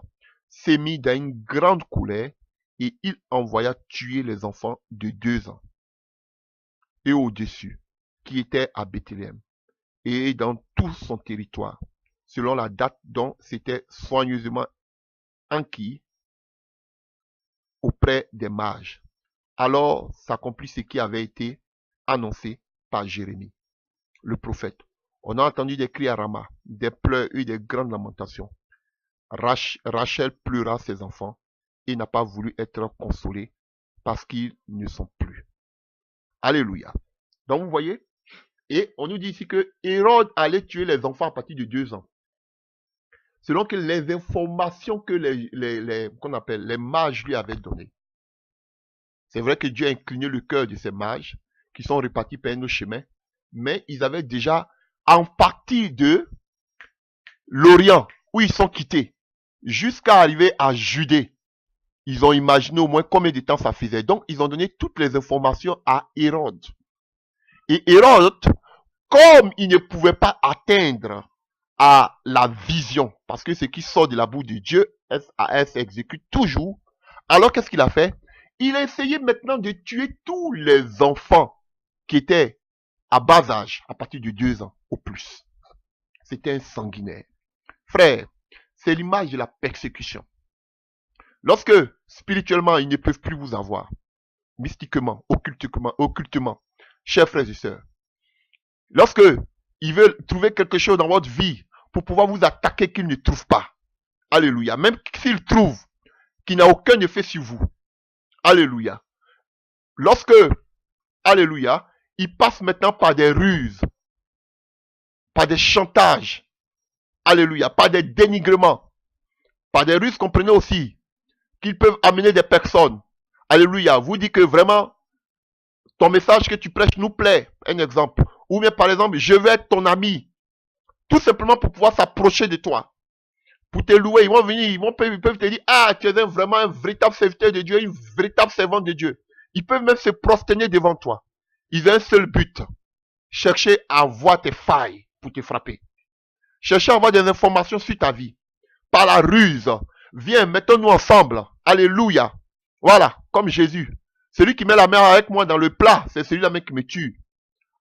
Speaker 1: s'est mis dans une grande colère et il envoya tuer les enfants de 2 ans et au-dessus, qui étaient à Bethléem et dans tout son territoire, selon la date dont c'était soigneusement enquis auprès des mages. Alors s'accomplit ce qui avait été annoncé par Jérémie, le prophète. On a entendu des cris à Rama, des pleurs et des grandes lamentations. Rachel pleura ses enfants et n'a pas voulu être consolée parce qu'ils ne sont plus. Alléluia. Donc vous voyez, et on nous dit ici que Hérode allait tuer les enfants à partir de 2 ans. Selon que les informations que qu'on appelle les mages lui avaient données. C'est vrai que Dieu a incliné le cœur de ces mages qui sont répartis par nos chemins, mais ils avaient déjà, en partie de l'Orient, où ils sont quittés, jusqu'à arriver à Judée, ils ont imaginé au moins combien de temps ça faisait. Donc, ils ont donné toutes les informations à Hérode. Et Hérode, comme il ne pouvait pas atteindre à la vision, parce que ce qui sort de la bouche de Dieu, SAS s'exécute toujours, alors qu'est-ce qu'il a fait? Il a essayé maintenant de tuer tous les enfants qui étaient à bas âge, à partir de 2 ans au plus. C'était un sanguinaire. Frère, c'est l'image de la persécution. Lorsque, spirituellement, ils ne peuvent plus vous avoir, mystiquement, occultement, chers frères et sœurs, lorsque ils veulent trouver quelque chose dans votre vie pour pouvoir vous attaquer qu'ils ne trouvent pas, alléluia, même s'ils trouvent qu'il n'a aucun effet sur vous, alléluia, lorsque, alléluia, ils passent maintenant par des ruses, par des chantages, alléluia, par des dénigrements, par des ruses, comprenez aussi, qu'ils peuvent amener des personnes, alléluia, vous dit que vraiment, ton message que tu prêches nous plaît, un exemple, ou bien par exemple, je veux être ton ami, tout simplement pour pouvoir s'approcher de toi, pour te louer, ils vont venir, ils peuvent te dire, ah, tu es vraiment un véritable serviteur de Dieu, une véritable servante de Dieu. Ils peuvent même se prosterner devant toi. Ils ont un seul but, chercher à voir tes failles pour te frapper. Chercher à avoir des informations sur ta vie. Par la ruse, viens, mettons-nous ensemble, alléluia. Voilà, comme Jésus. Celui qui met la main avec moi dans le plat, c'est celui-là même qui me tue.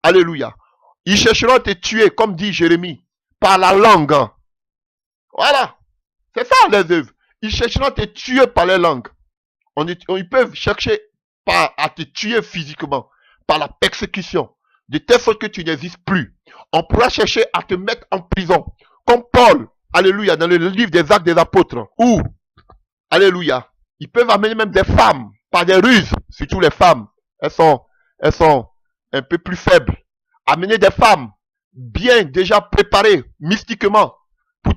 Speaker 1: Alléluia. Ils chercheront à te tuer, comme dit Jérémie, par la langue. Voilà. C'est ça les œuvres. Ils chercheront à te tuer par les langues. Ils peuvent chercher à te tuer physiquement, par la persécution, de telle sorte que tu n'existes plus. On pourra chercher à te mettre en prison, comme Paul, alléluia, dans le livre des Actes des Apôtres, où, alléluia, ils peuvent amener même des femmes, par des ruses, surtout les femmes, elles sont un peu plus faibles. Amener des femmes, bien déjà préparées, mystiquement, pour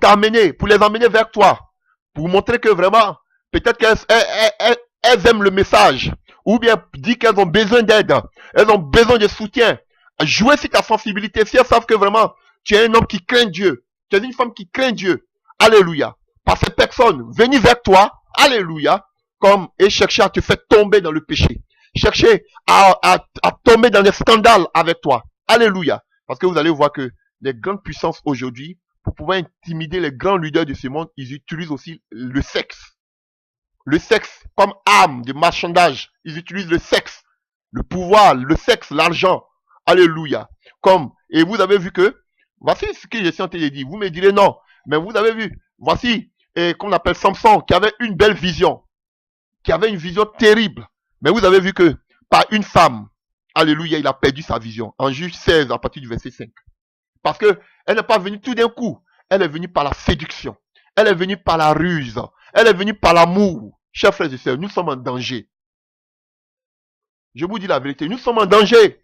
Speaker 1: les emmener vers toi, pour montrer que vraiment, peut-être qu'elles aiment le message, ou bien dire qu'elles ont besoin d'aide, elles ont besoin de soutien. Jouer sur ta sensibilité, si elles savent que vraiment, tu es un homme qui craint Dieu, tu es une femme qui craint Dieu, alléluia, par ces personnes, venir vers toi, alléluia, et chercher à te faire tomber dans le péché, chercher à tomber dans les scandales avec toi, alléluia, parce que vous allez voir que les grandes puissances aujourd'hui, pour pouvoir intimider les grands leaders de ce monde, ils utilisent aussi le sexe. Le sexe comme arme de marchandage. Ils utilisent le sexe, le pouvoir, le sexe, l'argent. Alléluia. Et vous avez vu que, voici ce que je suis en train de dire. Vous me direz non, mais vous avez vu, voici, qu'on appelle Samson, qui avait une belle vision, qui avait une vision terrible. Mais vous avez vu que, par une femme, alléluia, il a perdu sa vision. En Juge 16, à partir du verset 5. Parce que elle n'est pas venue tout d'un coup. Elle est venue par la séduction. Elle est venue par la ruse. Elle est venue par l'amour. Chers frères et sœurs, nous sommes en danger. Je vous dis la vérité, nous sommes en danger.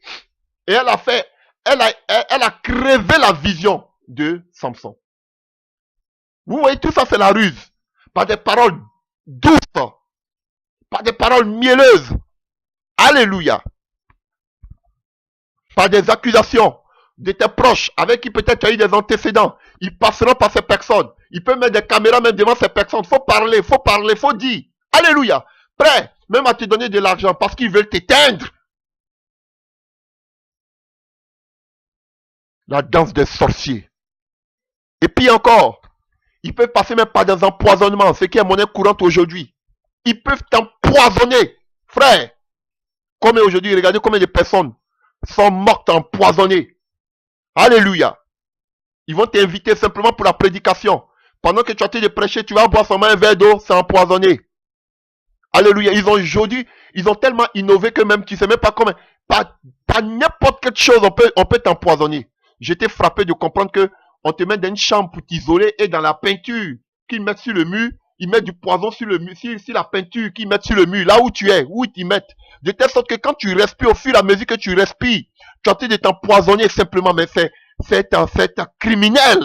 Speaker 1: Et elle a crevé la vision de Samson. Vous voyez, tout ça c'est la ruse. Par des paroles douces. Par des paroles mielleuses. Alléluia. Par des accusations de tes proches, avec qui peut-être tu as eu des antécédents, ils passeront par ces personnes. Ils peuvent mettre des caméras même devant ces personnes. Faut parler, faut dire. Alléluia. Prêt, même à te donner de l'argent parce qu'ils veulent t'éteindre. La danse des sorciers. Et puis encore, ils peuvent passer même par des empoisonnements, ce qui est monnaie courante aujourd'hui. Ils peuvent t'empoisonner, frère. Comme aujourd'hui, regardez combien de personnes sont mortes empoisonnées. Alléluia. Ils vont t'inviter simplement pour la prédication. Pendant que tu as été de prêcher, tu vas boire seulement un verre d'eau, c'est empoisonné. Alléluia. Ils ont aujourd'hui, ils ont tellement innové que même tu sais même pas comment, par n'importe quelle chose, on peut t'empoisonner. J'étais frappé de comprendre que on te met dans une chambre pour t'isoler et dans la peinture qu'ils mettent sur le mur, ils mettent du poison sur le mur, sur la peinture qu'ils mettent sur le mur, là où tu es, où ils t'y mettent. De telle sorte que quand tu respires, au fur et à mesure que tu respires, tu as de t'empoisonner simplement, mais c'est un criminel.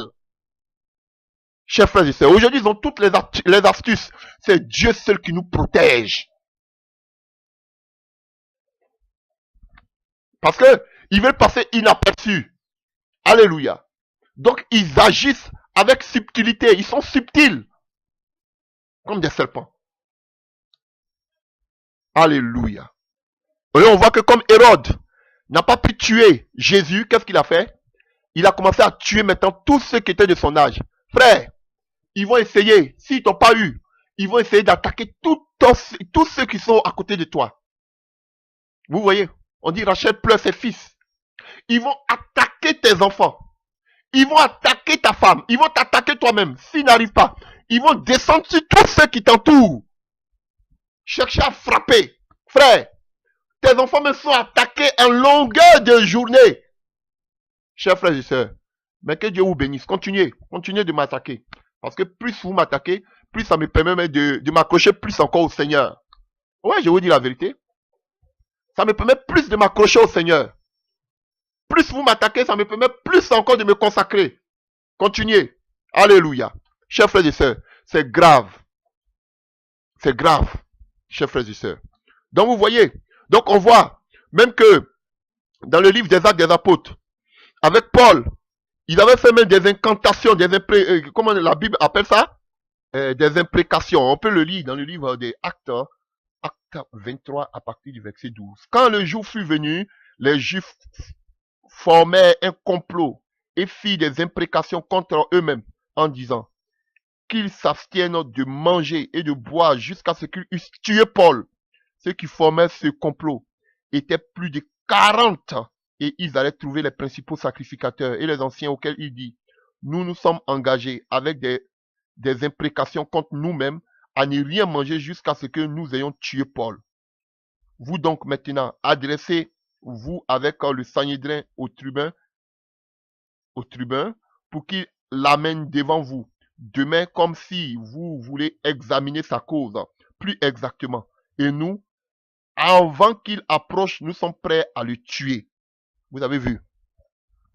Speaker 1: Chers frères et sœurs, aujourd'hui, ils ont toutes les astuces. C'est Dieu seul qui nous protège. Parce que ils veulent passer inaperçus. Alléluia. Donc, ils agissent avec subtilité. Ils sont subtils. Comme des serpents. Alléluia. Et on voit que comme Hérode n'a pas pu tuer Jésus, qu'est-ce qu'il a fait? Il a commencé à tuer maintenant tous ceux qui étaient de son âge. Frère, ils vont essayer, s'ils t'ont pas eu, ils vont essayer d'attaquer tous ceux qui sont à côté de toi. Vous voyez, on dit Rachel pleure ses fils. Ils vont attaquer tes enfants. Ils vont attaquer ta femme. Ils vont t'attaquer toi-même. S'ils n'arrivent pas, ils vont descendre sur tous ceux qui t'entourent. Chercher à frapper. Frère, tes enfants me sont attaqués en longueur de journée. Chers frères et sœurs, mais que Dieu vous bénisse. Continuez de m'attaquer. Parce que plus vous m'attaquez, plus ça me permet de m'accrocher plus encore au Seigneur. Ouais, je vous dis la vérité. Ça me permet plus de m'accrocher au Seigneur. Plus vous m'attaquez, ça me permet plus encore de me consacrer. Continuez. Alléluia. Chers frères et sœurs, c'est grave. C'est grave, chers frères et sœurs. Donc vous voyez, donc on voit même que dans le livre des Actes des Apôtres, avec Paul, il avait fait même des incantations, comment la Bible appelle ça? Des imprécations. On peut le lire dans le livre des Actes, Acte 23 à partir du verset 12. Quand le jour fut venu, les Juifs formèrent un complot et firent des imprécations contre eux-mêmes en disant qu'ils s'abstiennent de manger et de boire jusqu'à ce qu'ils eussent tué Paul. Ceux qui formaient ce complot étaient plus de 40 et ils allaient trouver les principaux sacrificateurs et les anciens auxquels il dit, nous nous sommes engagés avec des imprécations contre nous-mêmes à ne rien manger jusqu'à ce que nous ayons tué Paul. Vous donc maintenant, adressez-vous avec le Sanhédrin au tribun pour qu'il l'amène devant vous. Demain, comme si vous voulez examiner sa cause plus exactement. Et nous, avant qu'il approche, nous sommes prêts à le tuer. Vous avez vu,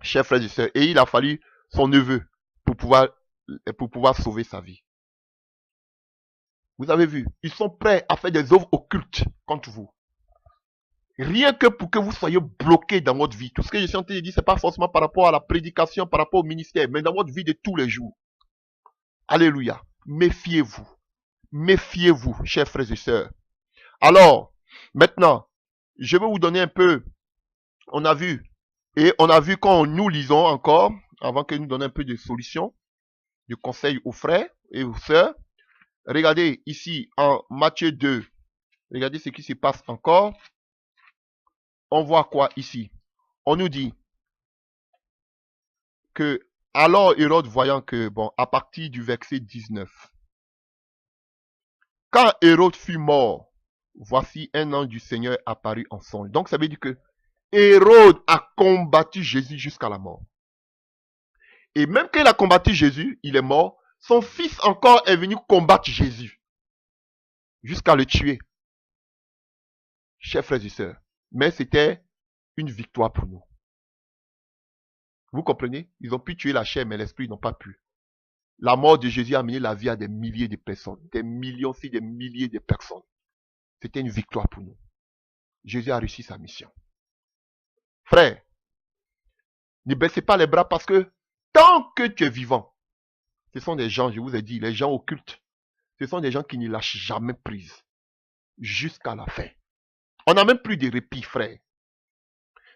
Speaker 1: chers frères et sœurs, et il a fallu son neveu pour pouvoir sauver sa vie. Vous avez vu, ils sont prêts à faire des œuvres occultes contre vous. Rien que pour que vous soyez bloqués dans votre vie. Tout ce que je suis en train de dire, ce n'est pas forcément par rapport à la prédication, par rapport au ministère, mais dans votre vie de tous les jours. Alléluia. Méfiez-vous. Méfiez-vous, chers frères et sœurs. Alors, maintenant, je vais vous donner un peu, on a vu quand nous lisons encore, avant que nous donnions un peu de solutions, de conseils aux frères et aux sœurs. Regardez ici en Matthieu 2, regardez ce qui se passe encore. On voit quoi ici? On nous dit que, alors Hérode voyant que, bon, à partir du verset 19, quand Hérode fut mort, voici un ange du Seigneur apparut en songe. Donc ça veut dire que Hérode a combattu Jésus jusqu'à la mort. Et même qu'il a combattu Jésus, il est mort, son fils encore est venu combattre Jésus jusqu'à le tuer. Chers frères et sœurs, mais c'était une victoire pour nous. Vous comprenez? Ils ont pu tuer la chair, mais l'esprit n'ont pas pu. La mort de Jésus a amené la vie à des milliers de personnes, des millions, si des milliers de personnes. C'était une victoire pour nous. Jésus a réussi sa mission. Frère, ne baissez pas les bras parce que tant que tu es vivant, ce sont des gens, je vous ai dit, les gens occultes, ce sont des gens qui ne lâchent jamais prise jusqu'à la fin. On n'a même plus de répit, frère.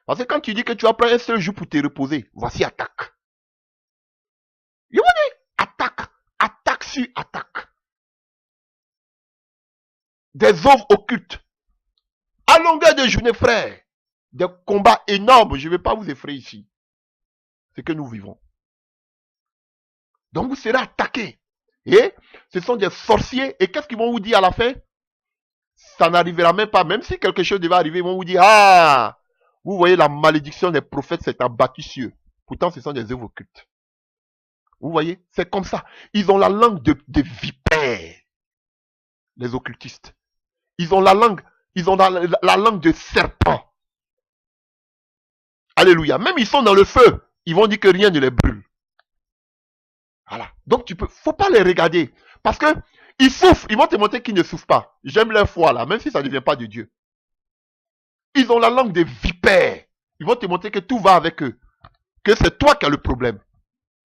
Speaker 1: Parce que quand tu dis que tu vas prendre un seul jour pour te reposer, voici attaque. You want it? Attaque. Attaque sur attaque. Des œuvres occultes. À longueur de journée, frère. Des combats énormes. Je ne vais pas vous effrayer ici. C'est que nous vivons. Donc vous serez attaqués. Et ce sont des sorciers. Et qu'est-ce qu'ils vont vous dire à la fin? Ça n'arrivera même pas. Même si quelque chose devait arriver, ils vont vous dire, ah, vous voyez, la malédiction des prophètes s'est abattue sur eux. Pourtant, ce sont des œuvres occultes. Vous voyez, c'est comme ça. Ils ont la langue de vipères. Les occultistes. Ils ont la langue de serpent. Alléluia. Même ils sont dans le feu. Ils vont dire que rien ne les brûle. Voilà. Donc faut pas les regarder. Parce que ils souffrent. Ils vont te montrer qu'ils ne souffrent pas. J'aime leur foi là, même si ça ne vient pas de Dieu. Ils ont la langue des vipères. Ils vont te montrer que tout va avec eux. Que c'est toi qui as le problème.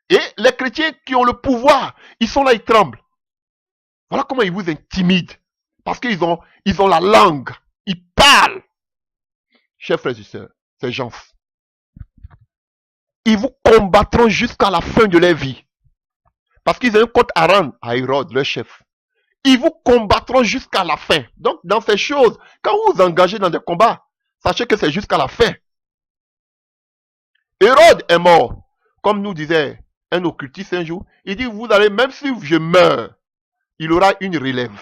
Speaker 1: Et les chrétiens qui ont le pouvoir, ils sont là, ils tremblent. Voilà comment ils vous intimident. Parce qu'ils ont la langue. Ils parlent. Chers frères et sœurs, ces gens, ils vous combattront jusqu'à la fin de leur vie. Parce qu'ils ont un compte à rendre à Hérode, leur chef. Ils vous combattront jusqu'à la fin. Donc, dans ces choses, quand vous vous engagez dans des combats, sachez que c'est jusqu'à la fin. Hérode est mort. Comme nous disait un occultiste un jour, il dit, vous allez, même si je meurs, il aura une relève.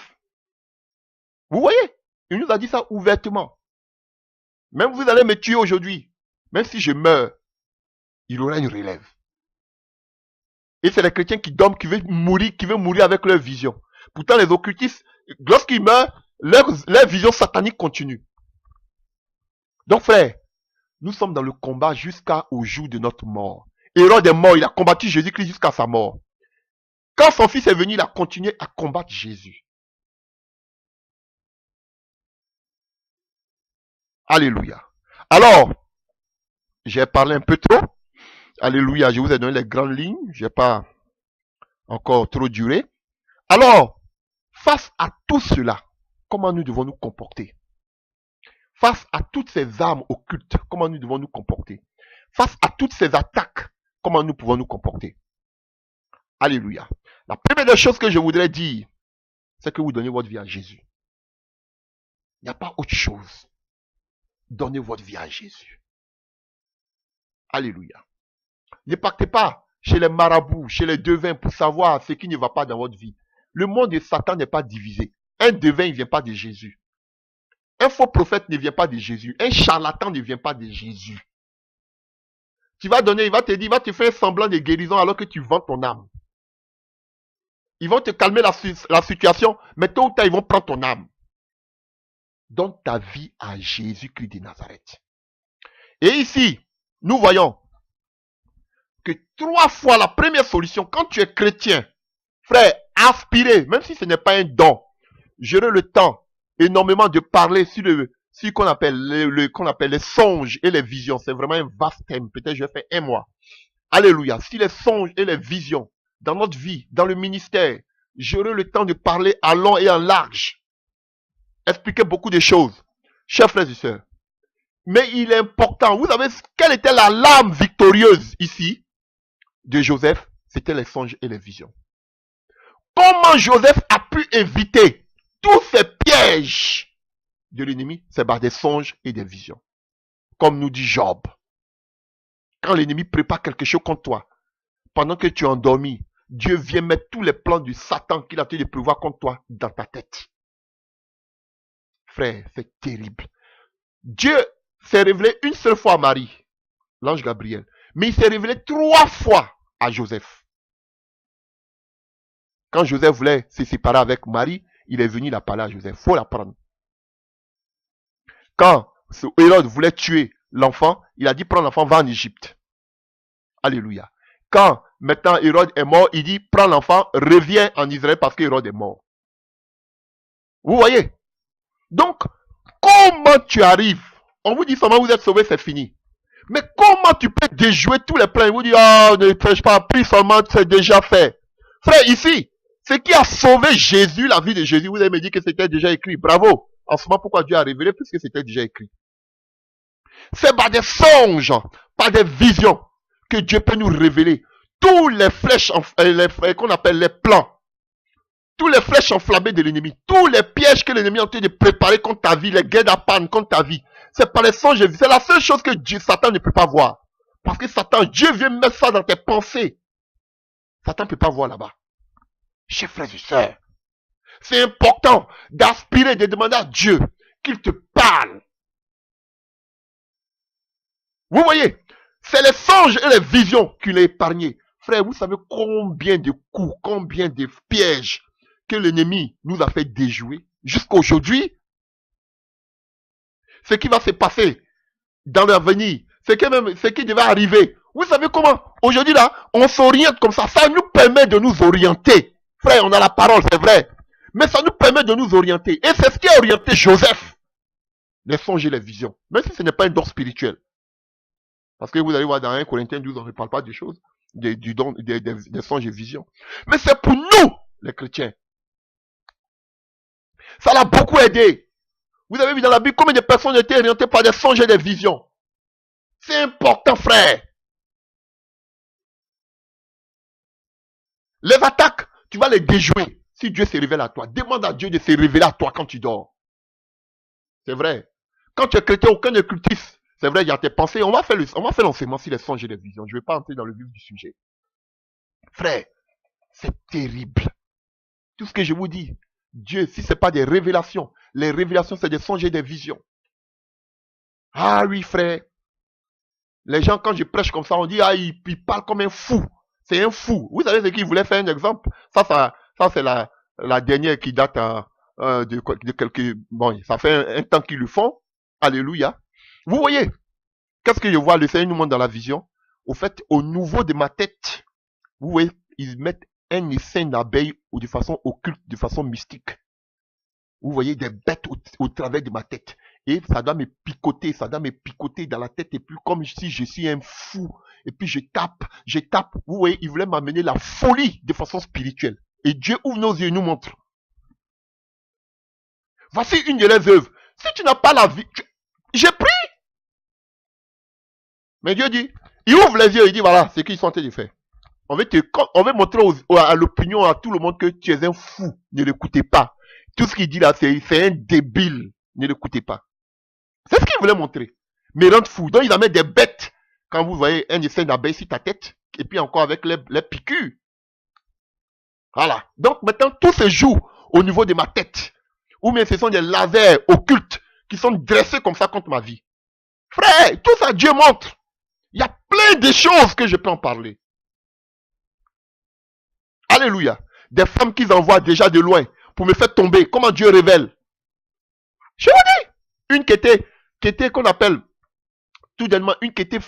Speaker 1: Vous voyez? Il nous a dit ça ouvertement. Même vous allez me tuer aujourd'hui, même si je meurs, il aura une relève. Et c'est les chrétiens qui dorment, qui veulent mourir avec leur vision. Pourtant, les occultistes, lorsqu'ils meurent, leur vision satanique continue. Donc, frère, nous sommes dans le combat jusqu'au jour de notre mort. Hérode est mort, il a combattu Jésus-Christ jusqu'à sa mort. Quand son fils est venu, il a continué à combattre Jésus. Alléluia. Alors, j'ai parlé un peu trop. Alléluia, je vous ai donné les grandes lignes. Je n'ai pas encore trop duré. Alors, face à tout cela, comment nous devons nous comporter? Face à toutes ces armes occultes, comment nous devons nous comporter? Face à toutes ces attaques, comment nous pouvons nous comporter? Alléluia. La première des choses que je voudrais dire, c'est que vous donnez votre vie à Jésus. Il n'y a pas autre chose. Donnez votre vie à Jésus. Alléluia. Ne partez pas chez les marabouts, chez les devins pour savoir ce qui ne va pas dans votre vie. Le monde de Satan n'est pas divisé. Un devin ne vient pas de Jésus. Un faux prophète ne vient pas de Jésus. Un charlatan ne vient pas de Jésus. Tu vas donner, il va te dire, il va te faire semblant de guérison alors que tu vends ton âme. Ils vont te calmer la situation, mais tôt ou tard, ils vont prendre ton âme. Donne ta vie à Jésus-Christ de Nazareth. Et ici, nous voyons que 3 fois la première solution, quand tu es chrétien, frère, aspirez, même si ce n'est pas un don, j'aurai le temps énormément de parler sur ce qu'on appelle les songes et les visions. C'est vraiment un vaste thème. Peut-être je vais faire un mois. Alléluia. Si les songes et les visions dans notre vie, dans le ministère, j'aurai le temps de parler à long et en large. Expliquer beaucoup de choses. Chers frères et sœurs. Mais il est important. Vous savez, quelle était la lame victorieuse ici de Joseph? C'était les songes et les visions. Comment Joseph a pu éviter tous ces pièges de l'ennemi? C'est par des songes et des visions. Comme nous dit Job. Quand l'ennemi prépare quelque chose contre toi, pendant que tu es endormi, Dieu vient mettre tous les plans du Satan qu'il a tenté de prévoir contre toi dans ta tête. Frère, c'est terrible. Dieu s'est révélé une seule fois à Marie, l'ange Gabriel. Mais il s'est révélé 3 fois à Joseph. Quand Joseph voulait se séparer avec Marie, il est venu la parler à Joseph. Il faut la prendre. Quand Hérode voulait tuer l'enfant, il a dit prends l'enfant, va en Égypte. Alléluia. Quand maintenant Hérode est mort, il dit prends l'enfant, reviens en Israël parce que Hérode est mort. Vous voyez? Donc, comment tu arrives? On vous dit seulement vous êtes sauvé, c'est fini. Mais comment tu peux déjouer tous les plans? Vous dites, ah, ne prêche pas, prie seulement, c'est déjà fait. Frère, ici, ce qui a sauvé Jésus, la vie de Jésus, vous allez me dire que c'était déjà écrit. Bravo. En ce moment, pourquoi Dieu a révélé? Puisque c'était déjà écrit. C'est par des songes, par des visions que Dieu peut nous révéler tous les flèches, qu'on appelle les plans, tous les flèches enflammées de l'ennemi, tous les pièges que l'ennemi est en train de préparer contre ta vie, les guerres d'Apan contre ta vie. C'est par les songes. C'est la seule chose que Satan ne peut pas voir. Parce que Satan, Dieu vient mettre ça dans tes pensées. Satan ne peut pas voir là-bas. Chers frères et sœurs, c'est important d'aspirer, de demander à Dieu qu'il te parle. Vous voyez, c'est les songes et les visions qu'il a épargnés. Frère, vous savez combien de coups, combien de pièges que l'ennemi nous a fait déjouer jusqu'à aujourd'hui. Ce qui va se passer dans l'avenir, ce qui devait arriver. Vous savez comment? Aujourd'hui là, on s'oriente comme ça. Ça nous permet de nous orienter. Frère, on a la parole, c'est vrai. Mais ça nous permet de nous orienter. Et c'est ce qui a orienté Joseph. Les songes et les visions. Même si ce n'est pas un don spirituel. Parce que vous allez voir dans 1 Corinthiens 12, on ne parle pas des choses, des songes et visions. Mais c'est pour nous, les chrétiens. Ça l'a beaucoup aidé. Vous avez vu dans la Bible combien de personnes étaient orientées par des songes et des visions. C'est important, frère. Les attaques, tu vas les déjouer. Si Dieu se révèle à toi, demande à Dieu de se révéler à toi quand tu dors. C'est vrai. Quand tu es chrétien, aucun occultiste. C'est vrai, il y a tes pensées. On va faire l'enseignement sur les songes et les visions. Je ne vais pas entrer dans le vif du sujet. Frère, c'est terrible. Tout ce que je vous dis, Dieu, si ce n'est pas des révélations, les révélations, c'est des songes et des visions. Ah oui, frère. Les gens, quand je prêche comme ça, on dit, ah, il parle comme un fou. C'est un fou. Vous savez ce qu'il voulait faire un exemple? Ça c'est la dernière qui date de quelques... Bon, ça fait un temps qu'ils le font. Alléluia. Vous voyez, qu'est-ce que je vois? Le Seigneur nous montre dans la vision. Au fait, au niveau de ma tête, vous voyez, ils mettent un essaim d'abeilles de façon occulte, de façon mystique. Vous voyez des bêtes au travers de ma tête. Et ça doit me picoter dans la tête. Et puis comme si je suis un fou. Et puis je tape. Vous voyez, il voulait m'amener la folie de façon spirituelle. Et Dieu ouvre nos yeux et nous montre. Voici une de les œuvres. Si tu n'as pas la vie, j'ai pris. Mais Dieu dit, il ouvre les yeux, il dit voilà, c'est ce qu'ils sont en train de faire. On veut montrer à l'opinion, à tout le monde que tu es un fou. Ne l'écoutez pas. Tout ce qu'il dit là, c'est un débile. Ne l'écoutez pas. C'est ce qu'il voulait montrer. Mais rendre fou. Donc il amène des bêtes. Quand vous voyez un essaim d'abeilles sur ta tête. Et puis encore avec les piqûres. Voilà. Donc maintenant tout se joue au niveau de ma tête. Ou bien ce sont des lasers occultes qui sont dressés comme ça contre ma vie. Frère, tout ça Dieu montre. Il y a plein de choses que je peux en parler. Alléluia. Des femmes qu'ils envoient déjà de loin pour me faire tomber. Comment Dieu révèle. Je vous dis. Une qui était qu'on appelle tout dernièrement, une qui était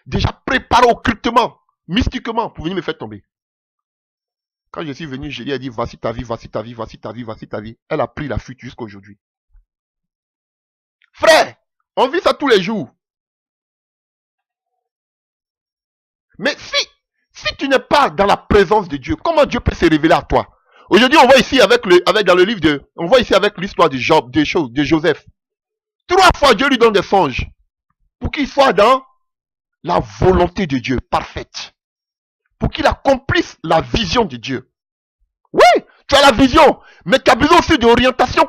Speaker 1: déjà préparée occultement, mystiquement pour venir me faire tomber. Quand je suis venu, je lui ai dit voici ta vie, voici ta vie, voici ta vie, voici ta vie. Elle a pris la fuite jusqu'à aujourd'hui. Frère, on vit ça tous les jours. Mais si tu n'es pas dans la présence de Dieu, comment Dieu peut se révéler à toi? Aujourd'hui, on voit ici dans le livre on voit ici avec l'histoire de Job, de Joseph. 3 fois Dieu lui donne des songes pour qu'il soit dans la volonté de Dieu parfaite. Pour qu'il accomplisse la vision de Dieu. Oui, tu as la vision, mais tu as besoin aussi d'orientation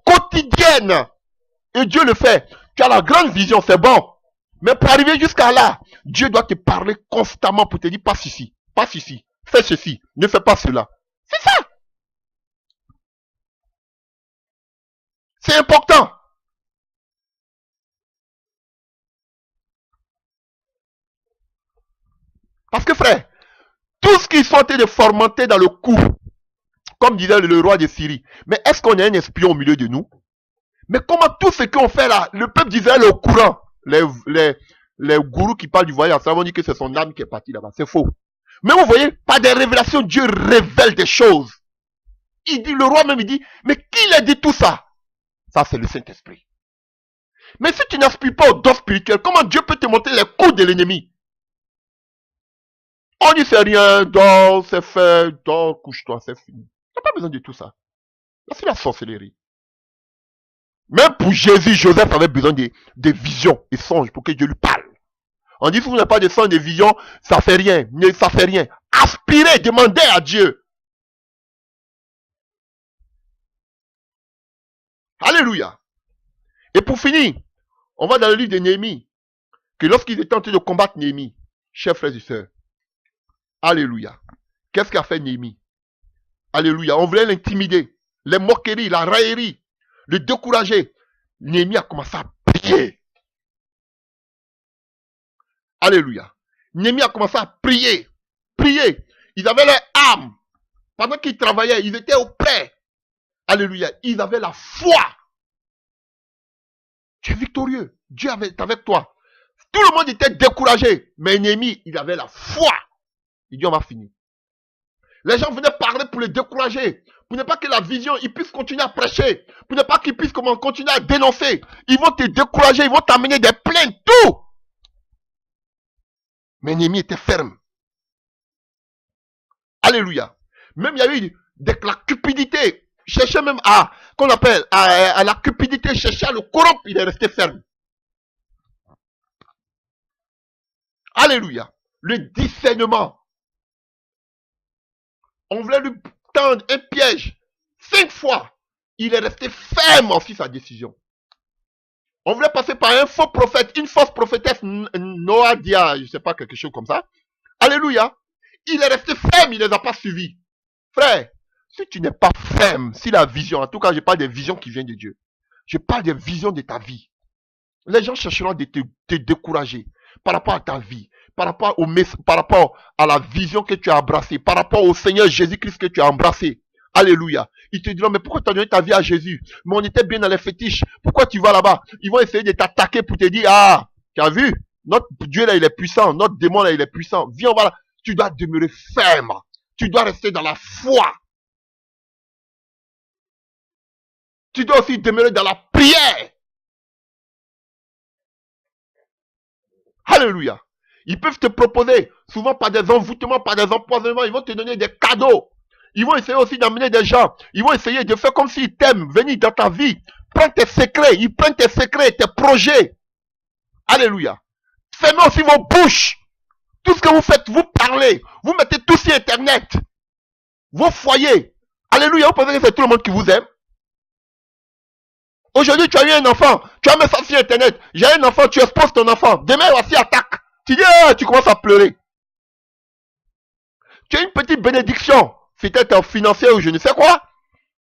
Speaker 1: quotidienne. Et Dieu le fait. Tu as la grande vision, c'est bon. Mais pour arriver jusqu'à là, Dieu doit te parler constamment pour te dire passe ici, fais ceci, ne fais pas cela. C'est ça. C'est important. Parce que frère, tout ce qu'ils sont en train de fomenter dans le coup, comme disait le roi de Syrie, mais est-ce qu'on a un espion au milieu de nous? Mais comment tout ce qu'on fait là, le peuple d'Israël est au courant. Les gourous qui parlent du voyage, ça vont dire que c'est son âme qui est partie là-bas. C'est faux. Mais vous voyez, par des révélations, Dieu révèle des choses. Il dit, le roi même, il dit, mais qui l'a dit tout ça? Ça, c'est le Saint-Esprit. Mais si tu n'aspires pas au don spirituel, comment Dieu peut te montrer les coups de l'ennemi? On dit, c'est rien, dors, c'est fait, dors, couche-toi, c'est fini. Tu n'as pas besoin de tout ça. Là, c'est la sorcellerie. Même pour Jésus, Joseph avait besoin de visions et songes pour que Dieu lui parle. On dit, si vous n'avez pas de songes, de visions, ça fait rien. Ça fait rien. Aspirez, demandez à Dieu. Alléluia. Et pour finir, on va dans le livre de Néhémie, que lorsqu'ils étaient en train de combattre Néhémie, chers frères et sœurs, alléluia. Qu'est-ce qu'a fait Néhémie? Alléluia. On voulait l'intimider, les moqueries, la raillerie, le décourager. Néhémie a commencé à prier. Alléluia. Néhémie a commencé à prier. Prier. Ils avaient leur âme. Pendant qu'ils travaillaient, ils étaient auprès. Alléluia. Ils avaient la foi. Tu es victorieux. Dieu est avec toi. Tout le monde était découragé. Mais Néhémie, il avait la foi. Il dit, on va finir. Les gens venaient parler pour les décourager. Pour ne pas que la vision, ils puissent continuer à prêcher. Pour ne pas qu'ils puissent continuer à dénoncer. Ils vont te décourager. Ils vont t'amener des plaintes. Tout. Mais Néhémie était ferme. Alléluia. Même il y a eu la cupidité. Cherchait même qu'on appelle, à la cupidité, cherchait à le corrompre. Il est resté ferme. Alléluia. Le discernement. On voulait lui tendre un piège 5 fois. Il est resté ferme en sa décision. On voulait passer par un faux prophète, une fausse prophétesse, Noadia, je ne sais pas, quelque chose comme ça. Alléluia. Il est resté ferme, il ne les a pas suivis. Frère, si tu n'es pas ferme, si la vision, en tout cas, je parle des visions qui viennent de Dieu. Je parle des visions de ta vie. Les gens chercheront de te décourager par rapport à ta vie, par rapport à la vision que tu as embrassée, par rapport au Seigneur Jésus-Christ que tu as embrassé. Alléluia. Ils te diront, mais pourquoi tu as donné ta vie à Jésus? Mais on était bien dans les fétiches. Pourquoi tu vas là-bas? Ils vont essayer de t'attaquer pour te dire, tu as vu? Notre Dieu là, il est puissant. Notre démon là, il est puissant. Viens, on va là. Tu dois demeurer ferme. Tu dois rester dans la foi. Tu dois aussi demeurer dans la prière. Alléluia. Ils peuvent te proposer, souvent par des envoûtements, par des empoisonnements, ils vont te donner des cadeaux. Ils vont essayer aussi d'amener des gens. Ils vont essayer de faire comme s'ils t'aiment, venir dans ta vie. Prends tes secrets. Ils prennent tes secrets, tes projets. Alléluia. Fermez aussi vos bouches. Tout ce que vous faites, vous parlez. Vous mettez tout sur Internet. Vos foyers. Alléluia. Vous pensez que c'est tout le monde qui vous aime? Aujourd'hui, tu as eu un enfant. Tu as mis ça sur Internet. J'ai un enfant, tu exposes ton enfant. Demain, voici attaque. Tu dis, tu commences à pleurer. Tu as une petite bénédiction. Peut-être financière ou je ne sais quoi.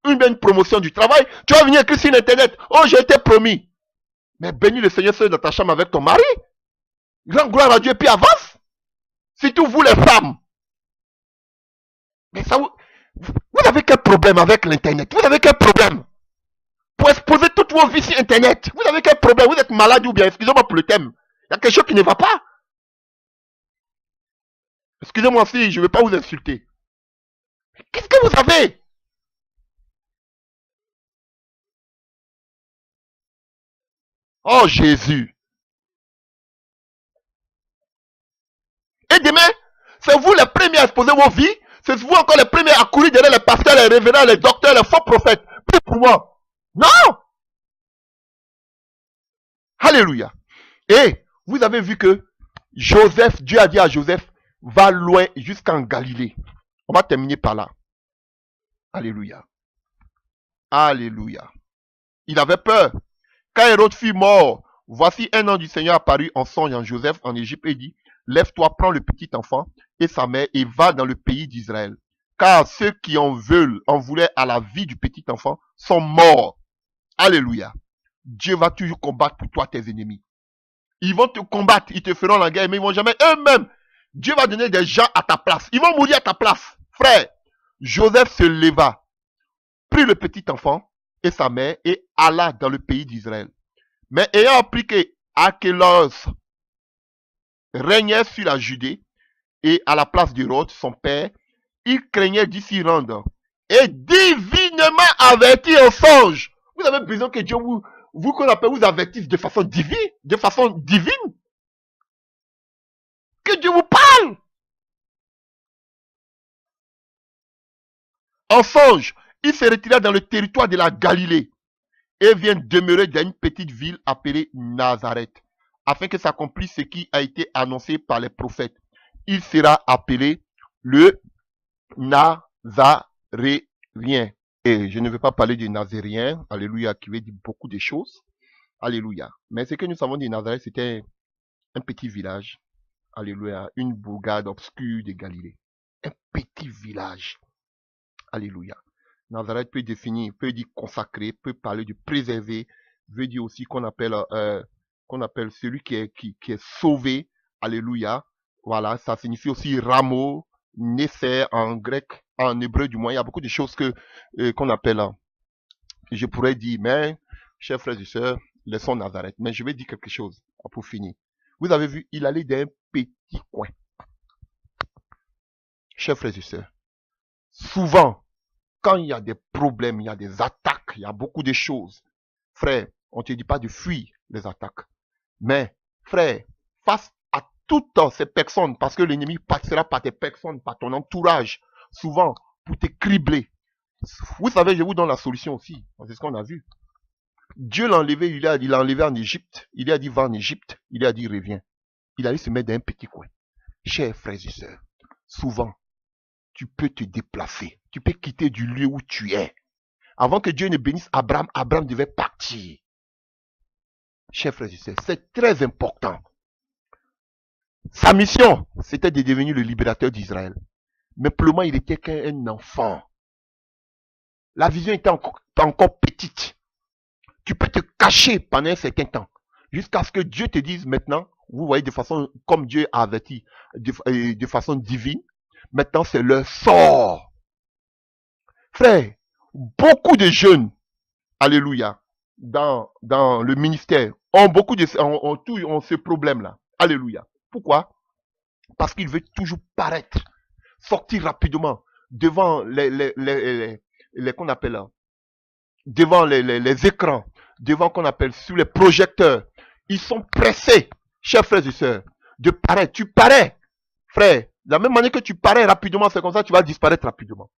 Speaker 1: Une promotion du travail. Tu vas venir écrire sur Internet. Oh, j'ai été promis. Mais bénis le Seigneur seul dans ta chambre avec ton mari. Grand gloire à Dieu, puis avance. Surtout vous les femmes. Mais ça, vous avez quel problème avec l'Internet? Vous avez quel problème? Pour exposer toutes vos vies sur Internet. Vous avez quel problème? Vous êtes malade ou bien? Excusez-moi pour le thème. Il y a quelque chose qui ne va pas. Excusez-moi si je ne veux pas vous insulter. Qu'est-ce que vous avez? Oh Jésus. Et demain, c'est vous les premiers à exposer vos vies. C'est vous encore les premiers à courir derrière les pasteurs, les révérends, les docteurs, les faux prophètes. Plus pour moi. Non. Alléluia. Et vous avez vu que Joseph, Dieu a dit à Joseph, va loin jusqu'en Galilée. On va terminer par là. Alléluia. Alléluia. Il avait peur. Quand Hérode fut mort, voici un ange du Seigneur apparut en songe en Joseph en Égypte et dit, lève-toi, prends le petit enfant et sa mère et va dans le pays d'Israël. Car ceux qui en voulaient à la vie du petit enfant sont morts. Alléluia. Dieu va toujours combattre pour toi tes ennemis. Ils vont te combattre, ils te feront la guerre, mais ils vont jamais eux-mêmes. Dieu va donner des gens à ta place. Ils vont mourir à ta place. Frère, Joseph se leva, prit le petit enfant et sa mère et alla dans le pays d'Israël. Mais ayant appris que Archélos régnait sur la Judée et à la place d'Hérode, son père, il craignait d'y s'y rendre et divinement averti en songe. Vous avez besoin que Dieu vous qu'on appelle vous avertisse de façon divine, que Dieu vous parle. En songe, il se retira dans le territoire de la Galilée et vient demeurer dans une petite ville appelée Nazareth, afin que s'accomplisse ce qui a été annoncé par les prophètes. Il sera appelé le Nazaréen. Et je ne vais pas parler du Nazaréen, alléluia, qui veut dire beaucoup de choses. Alléluia. Mais ce que nous savons de Nazareth, c'était un petit village. Alléluia. Une bourgade obscure de Galilée. Un petit village. Alléluia. Nazareth peut définir, peut dire consacré, peut parler de préserver, veut dire aussi qu'on appelle celui qui est sauvé. Alléluia. Voilà, ça signifie aussi rameau, nesser en grec, en hébreu du moins. Il y a beaucoup de choses qu'on appelle, je pourrais dire, mais, chers frères et sœurs, laissons Nazareth. Mais je vais dire quelque chose pour finir. Vous avez vu, il allait d'un petit coin. Chers frères et sœurs, souvent, quand il y a des problèmes, il y a des attaques, il y a beaucoup de choses, frère, on ne te dit pas de fuir les attaques. Mais, frère, face à toutes ces personnes, parce que l'ennemi passera par tes personnes, par ton entourage, souvent, pour te cribler. Vous savez, je vous donne la solution aussi. C'est ce qu'on a vu. Dieu l'a enlevé, il l'a enlevé en Égypte. Il a dit, va en Égypte. Il a dit, reviens. Il allait se mettre dans un petit coin. Chers frères et sœurs, souvent, tu peux te déplacer. Tu peux quitter du lieu où tu es. Avant que Dieu ne bénisse Abraham, Abraham devait partir. Chers frères et sœurs, c'est très important. Sa mission, c'était de devenir le libérateur d'Israël. Mais pour le moment, il était qu'un enfant. La vision était encore petite. Tu peux te cacher pendant un certain temps. Jusqu'à ce que Dieu te dise maintenant, vous voyez de façon, comme Dieu a averti, de façon divine, maintenant c'est leur sort. Frère, beaucoup de jeunes, alléluia, dans le ministère, ont ce problème-là. Alléluia. Pourquoi? Parce qu'ils veulent toujours paraître, sortir rapidement devant qu'on appelle là, devant les écrans, devant qu'on appelle sous les projecteurs. Ils sont pressés, chers frères et sœurs, de paraître. Tu parais, frère. De la même manière que tu parais rapidement, c'est comme ça que tu vas disparaître rapidement.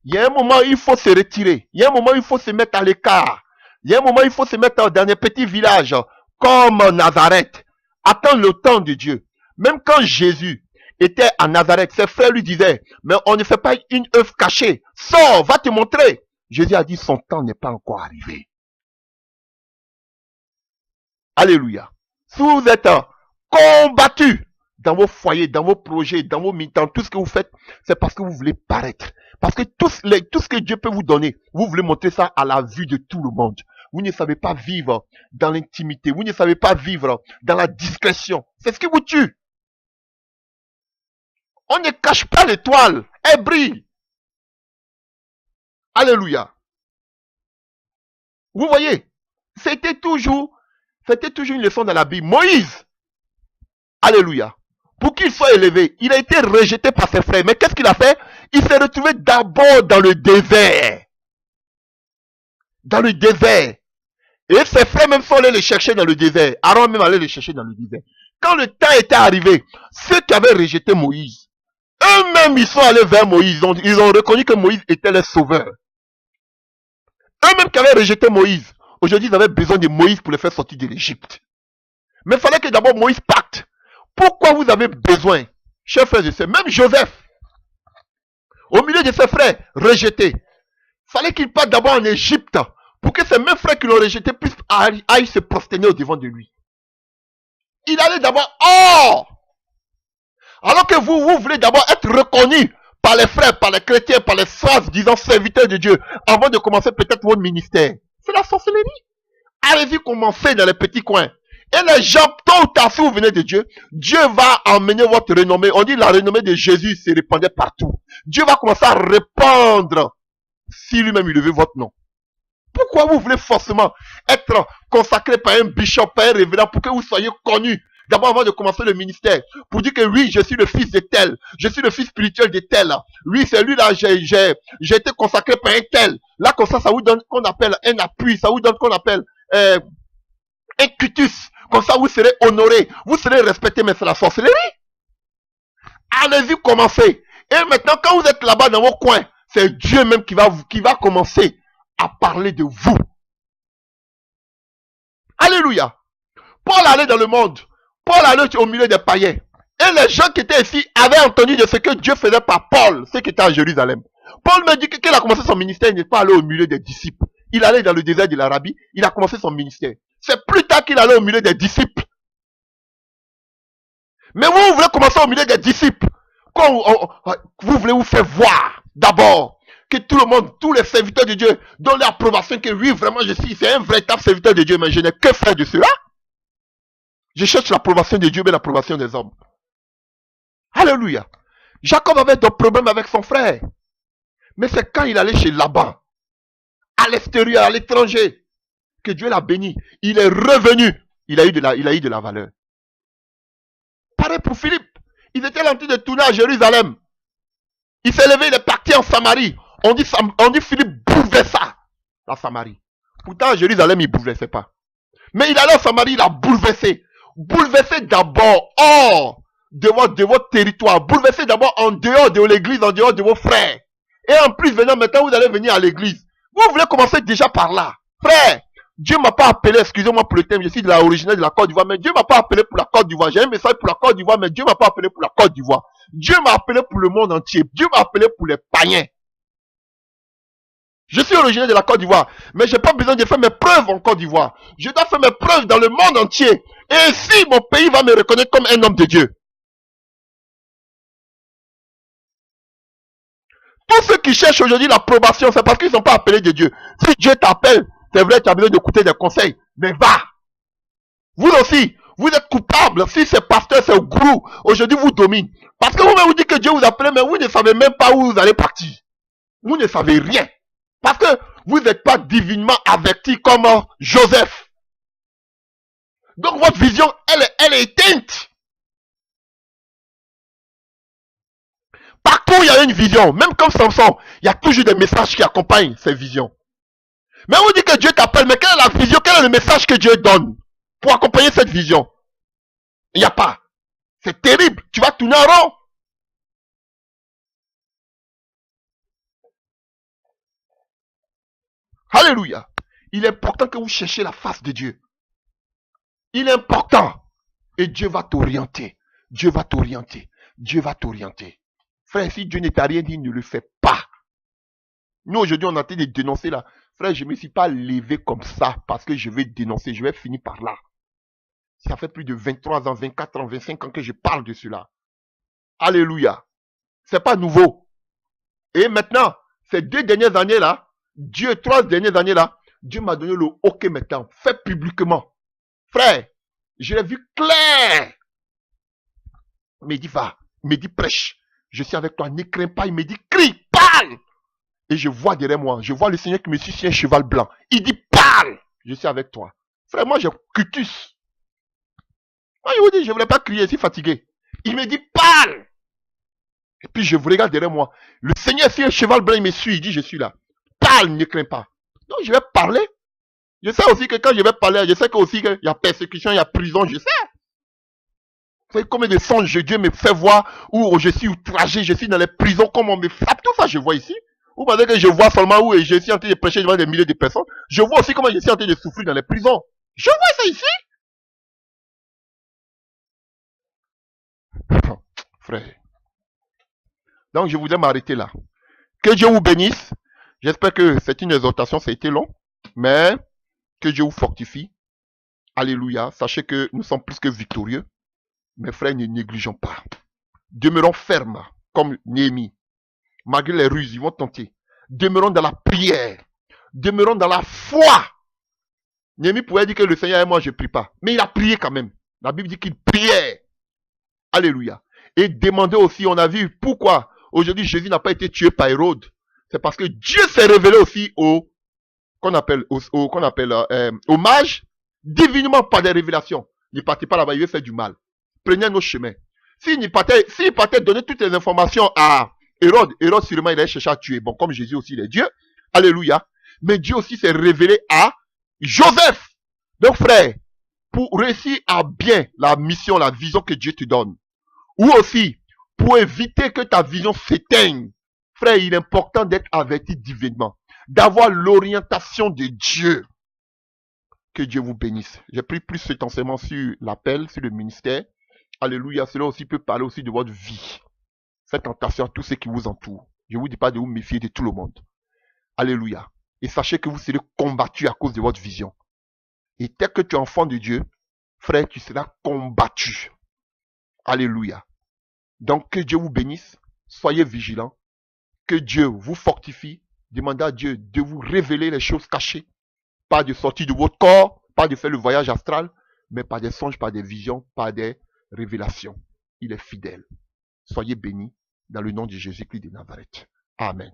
Speaker 1: Il y a un moment où il faut se retirer. Il y a un moment où il faut se mettre à l'écart. Il y a un moment où il faut se mettre dans des petits villages comme Nazareth. Attends le temps de Dieu. Même quand Jésus était à Nazareth, ses frères lui disaient, mais on ne fait pas une œuvre cachée. Sors, va te montrer. Jésus a dit, son temps n'est pas encore arrivé. Alléluia. Si vous êtes combattu dans vos foyers, dans vos projets, dans tout ce que vous faites, c'est parce que vous voulez paraître. Parce que tout ce que Dieu peut vous donner, vous voulez montrer ça à la vue de tout le monde. Vous ne savez pas vivre dans l'intimité. Vous ne savez pas vivre dans la discrétion. C'est ce qui vous tue. On ne cache pas l'étoile. Elle brille. Alléluia. Vous voyez, c'était toujours une leçon dans la Bible. Moïse, alléluia, pour qu'il soit élevé, il a été rejeté par ses frères. Mais qu'est-ce qu'il a fait? Il s'est retrouvé d'abord dans le désert. Dans le désert. Et ses frères même sont allés le chercher dans le désert. Aaron même allait le chercher dans le désert. Quand le temps était arrivé, ceux qui avaient rejeté Moïse, eux-mêmes ils sont allés vers Moïse. Ils ont reconnu que Moïse était le sauveur. Eux-mêmes qui avaient rejeté Moïse, aujourd'hui ils avaient besoin de Moïse pour les faire sortir de l'Égypte. Mais il fallait que d'abord Moïse parte. Pourquoi vous avez besoin, chers frères et sœurs, même Joseph, au milieu de ses frères rejetés, il fallait qu'il parte d'abord en Égypte pour que ces mêmes frères qui l'ont rejeté puissent aillent se prosterner au devant de lui. Il allait d'abord hors. Alors que vous voulez d'abord être reconnu par les frères, par les chrétiens, par les sages, disant serviteurs de Dieu, avant de commencer peut-être votre ministère. C'est la sorcellerie. Allez-y commencer dans les petits coins. Et les gens, tôt ou tard, si vous venez de Dieu, Dieu va emmener votre renommée. On dit la renommée de Jésus se répandait partout. Dieu va commencer à répandre, si lui-même il veut, votre nom. Pourquoi vous voulez forcément être consacré par un bishop, par un révérend, pour que vous soyez connu d'abord avant de commencer le ministère, pour dire que oui, je suis le fils de tel, je suis le fils spirituel de tel. Oui, c'est lui là, j'ai été consacré par un tel. Là, comme ça vous donne qu'on appelle un appui, ça vous donne qu'on appelle un cutus. Comme ça, vous serez honoré, vous serez respecté, mais c'est la sorcellerie. Allez-y, commencez. Et maintenant, quand vous êtes là-bas dans vos coins, c'est Dieu même qui va commencer à parler de vous. Alléluia. Paul allait dans le monde. Paul allait au milieu des païens. Et les gens qui étaient ici avaient entendu de ce que Dieu faisait par Paul, ceux qui étaient à Jérusalem. Paul me dit que qu'il a commencé son ministère, il n'est pas allé au milieu des disciples. Il allait dans le désert de l'Arabie, il a commencé son ministère. C'est plus tard qu'il allait au milieu des disciples. Mais vous voulez commencer au milieu des disciples. Vous voulez vous faire voir d'abord. Que tout le monde, tous les serviteurs de Dieu donnent l'approbation que oui, vraiment, je suis, c'est un véritable serviteur de Dieu, mais je n'ai que faire de cela. Je cherche l'approbation de Dieu, mais l'approbation des hommes. Alléluia. Jacob avait des problèmes avec son frère. Mais c'est quand il allait chez Laban, à l'extérieur, à l'étranger, que Dieu l'a béni. Il est revenu. Il a eu de la valeur. Pareil pour Philippe. Ils étaient en train de tourner à Jérusalem. Il s'est levé, il est parti en Samarie. On dit Philippe bouleversa la Samarie. Pourtant, à Jérusalem, il ne bouleversait pas. Mais il allait en Samarie, il a bouleversé. Bouleversé d'abord hors de votre territoire. Bouleversé d'abord en dehors de l'église, en dehors de vos frères. Et en plus, maintenant, vous allez venir à l'église. Vous voulez commencer déjà par là. Frère, Dieu ne m'a pas appelé, excusez-moi pour le thème, je suis de la originaire de la Côte d'Ivoire, mais Dieu ne m'a pas appelé pour la Côte d'Ivoire. J'ai un message pour la Côte d'Ivoire, mais Dieu ne m'a pas appelé pour la Côte d'Ivoire. Dieu m'a appelé pour le monde entier. Dieu m'a appelé pour les païens. Je suis originaire de la Côte d'Ivoire, mais je n'ai pas besoin de faire mes preuves en Côte d'Ivoire. Je dois faire mes preuves dans le monde entier. Et ainsi, mon pays va me reconnaître comme un homme de Dieu. Tous ceux qui cherchent aujourd'hui l'approbation, c'est parce qu'ils ne sont pas appelés de Dieu. Si Dieu t'appelle, c'est vrai, tu as besoin d'écouter des conseils, mais va. Vous aussi, vous êtes coupable si ce pasteur, ce gourou, aujourd'hui vous domine. Parce que vous-même vous dites que Dieu vous appelle, mais vous ne savez même pas où vous allez partir. Vous ne savez rien. Parce que vous n'êtes pas divinement averti comme Joseph. Donc votre vision, elle est éteinte. Partout il y a une vision. Même comme Samson, il y a toujours des messages qui accompagnent ces visions. Mais on dit que Dieu t'appelle, mais quelle est la vision, quel est le message que Dieu donne pour accompagner cette vision? Il n'y a pas. C'est terrible. Tu vas tourner en rond. Alléluia. Il est important que vous cherchiez la face de Dieu. Il est important. Et Dieu va t'orienter. Dieu va t'orienter. Dieu va t'orienter. Frère, si Dieu ne t'a rien dit, ne le fais pas. Nous, aujourd'hui, on a été de dénoncer là. Frère, je ne me suis pas levé comme ça parce que je vais dénoncer. Je vais finir par là. Ça fait plus de 23 ans, 24 ans, 25 ans que je parle de cela. Alléluia. C'est pas nouveau. Et maintenant, ces 2 dernières années là, 3 dernières années là, Dieu m'a donné le OK maintenant. Fait publiquement. Frère, je l'ai vu clair. Il me dit va. Il me dit prêche. Je suis avec toi. Ne crains pas. Il me dit crie, parle. Et je vois derrière moi, je vois le Seigneur qui me suit sur un cheval blanc. Il dit parle. Je suis avec toi. Frère, moi j'ai cutus. Moi je vous dis, je ne voulais pas crier, je suis fatigué. Il me dit parle. Et puis je vous regarde derrière moi. Le Seigneur sur un cheval blanc, il me suit. Il dit je suis là. Parle, ne crains pas. Donc je vais parler. Je sais aussi que quand je vais parler, je sais aussi qu'il y a persécution, il y a prison, je sais. Vous savez combien de songes Dieu me fait voir où je suis outragé, je suis dans les prisons, comment on me frappe, tout ça je vois ici. Vous pensez que je vois seulement où je suis en train de prêcher devant des milliers de personnes. Je vois aussi comment je suis en train de souffrir dans les prisons. Je vois ça ici. Frère. Donc je voudrais m'arrêter là. Que Dieu vous bénisse. J'espère que c'est une exhortation, ça a été long. Mais que Dieu vous fortifie. Alléluia. Sachez que nous sommes plus que victorieux. Mes frères, ne négligeons pas. Demeurons fermes comme Néhémie. Malgré les ruses, ils vont tenter. Demeurons dans la prière. Demeurons dans la foi. Néhémie pouvait dire que le Seigneur et moi, je ne prie pas. Mais il a prié quand même. La Bible dit qu'il priait. Alléluia. Et demandez aussi, on a vu pourquoi aujourd'hui Jésus n'a pas été tué par Hérode. C'est parce que Dieu s'est révélé aussi aux mages divinement par des révélations. Ne partez pas là-bas, il veut faire du mal. Prenez nos chemins. S'il partait donner toutes les informations à Hérode sûrement il allait chercher à tuer. Bon, comme Jésus aussi il est Dieu. Alléluia. Mais Dieu aussi s'est révélé à Joseph. Donc frère, pour réussir à bien la mission, la vision que Dieu te donne, ou aussi pour éviter que ta vision s'éteigne, frère, il est important d'être averti divinement, d'avoir l'orientation de Dieu. Que Dieu vous bénisse. J'ai pris plus cet enseignement sur l'appel, sur le ministère. Alléluia. Cela aussi peut parler aussi de votre vie. Faites attention à tous ceux qui vous entourent. Je ne vous dis pas de vous méfier de tout le monde. Alléluia. Et sachez que vous serez combattu à cause de votre vision. Et tel que tu es enfant de Dieu, frère, tu seras combattu. Alléluia. Donc que Dieu vous bénisse. Soyez vigilants. Que Dieu vous fortifie. Demandez à Dieu de vous révéler les choses cachées. Pas de sortir de votre corps, pas de faire le voyage astral, mais par des songes, par des visions, par des révélations. Il est fidèle. Soyez bénis dans le nom de Jésus-Christ de Nazareth. Amen.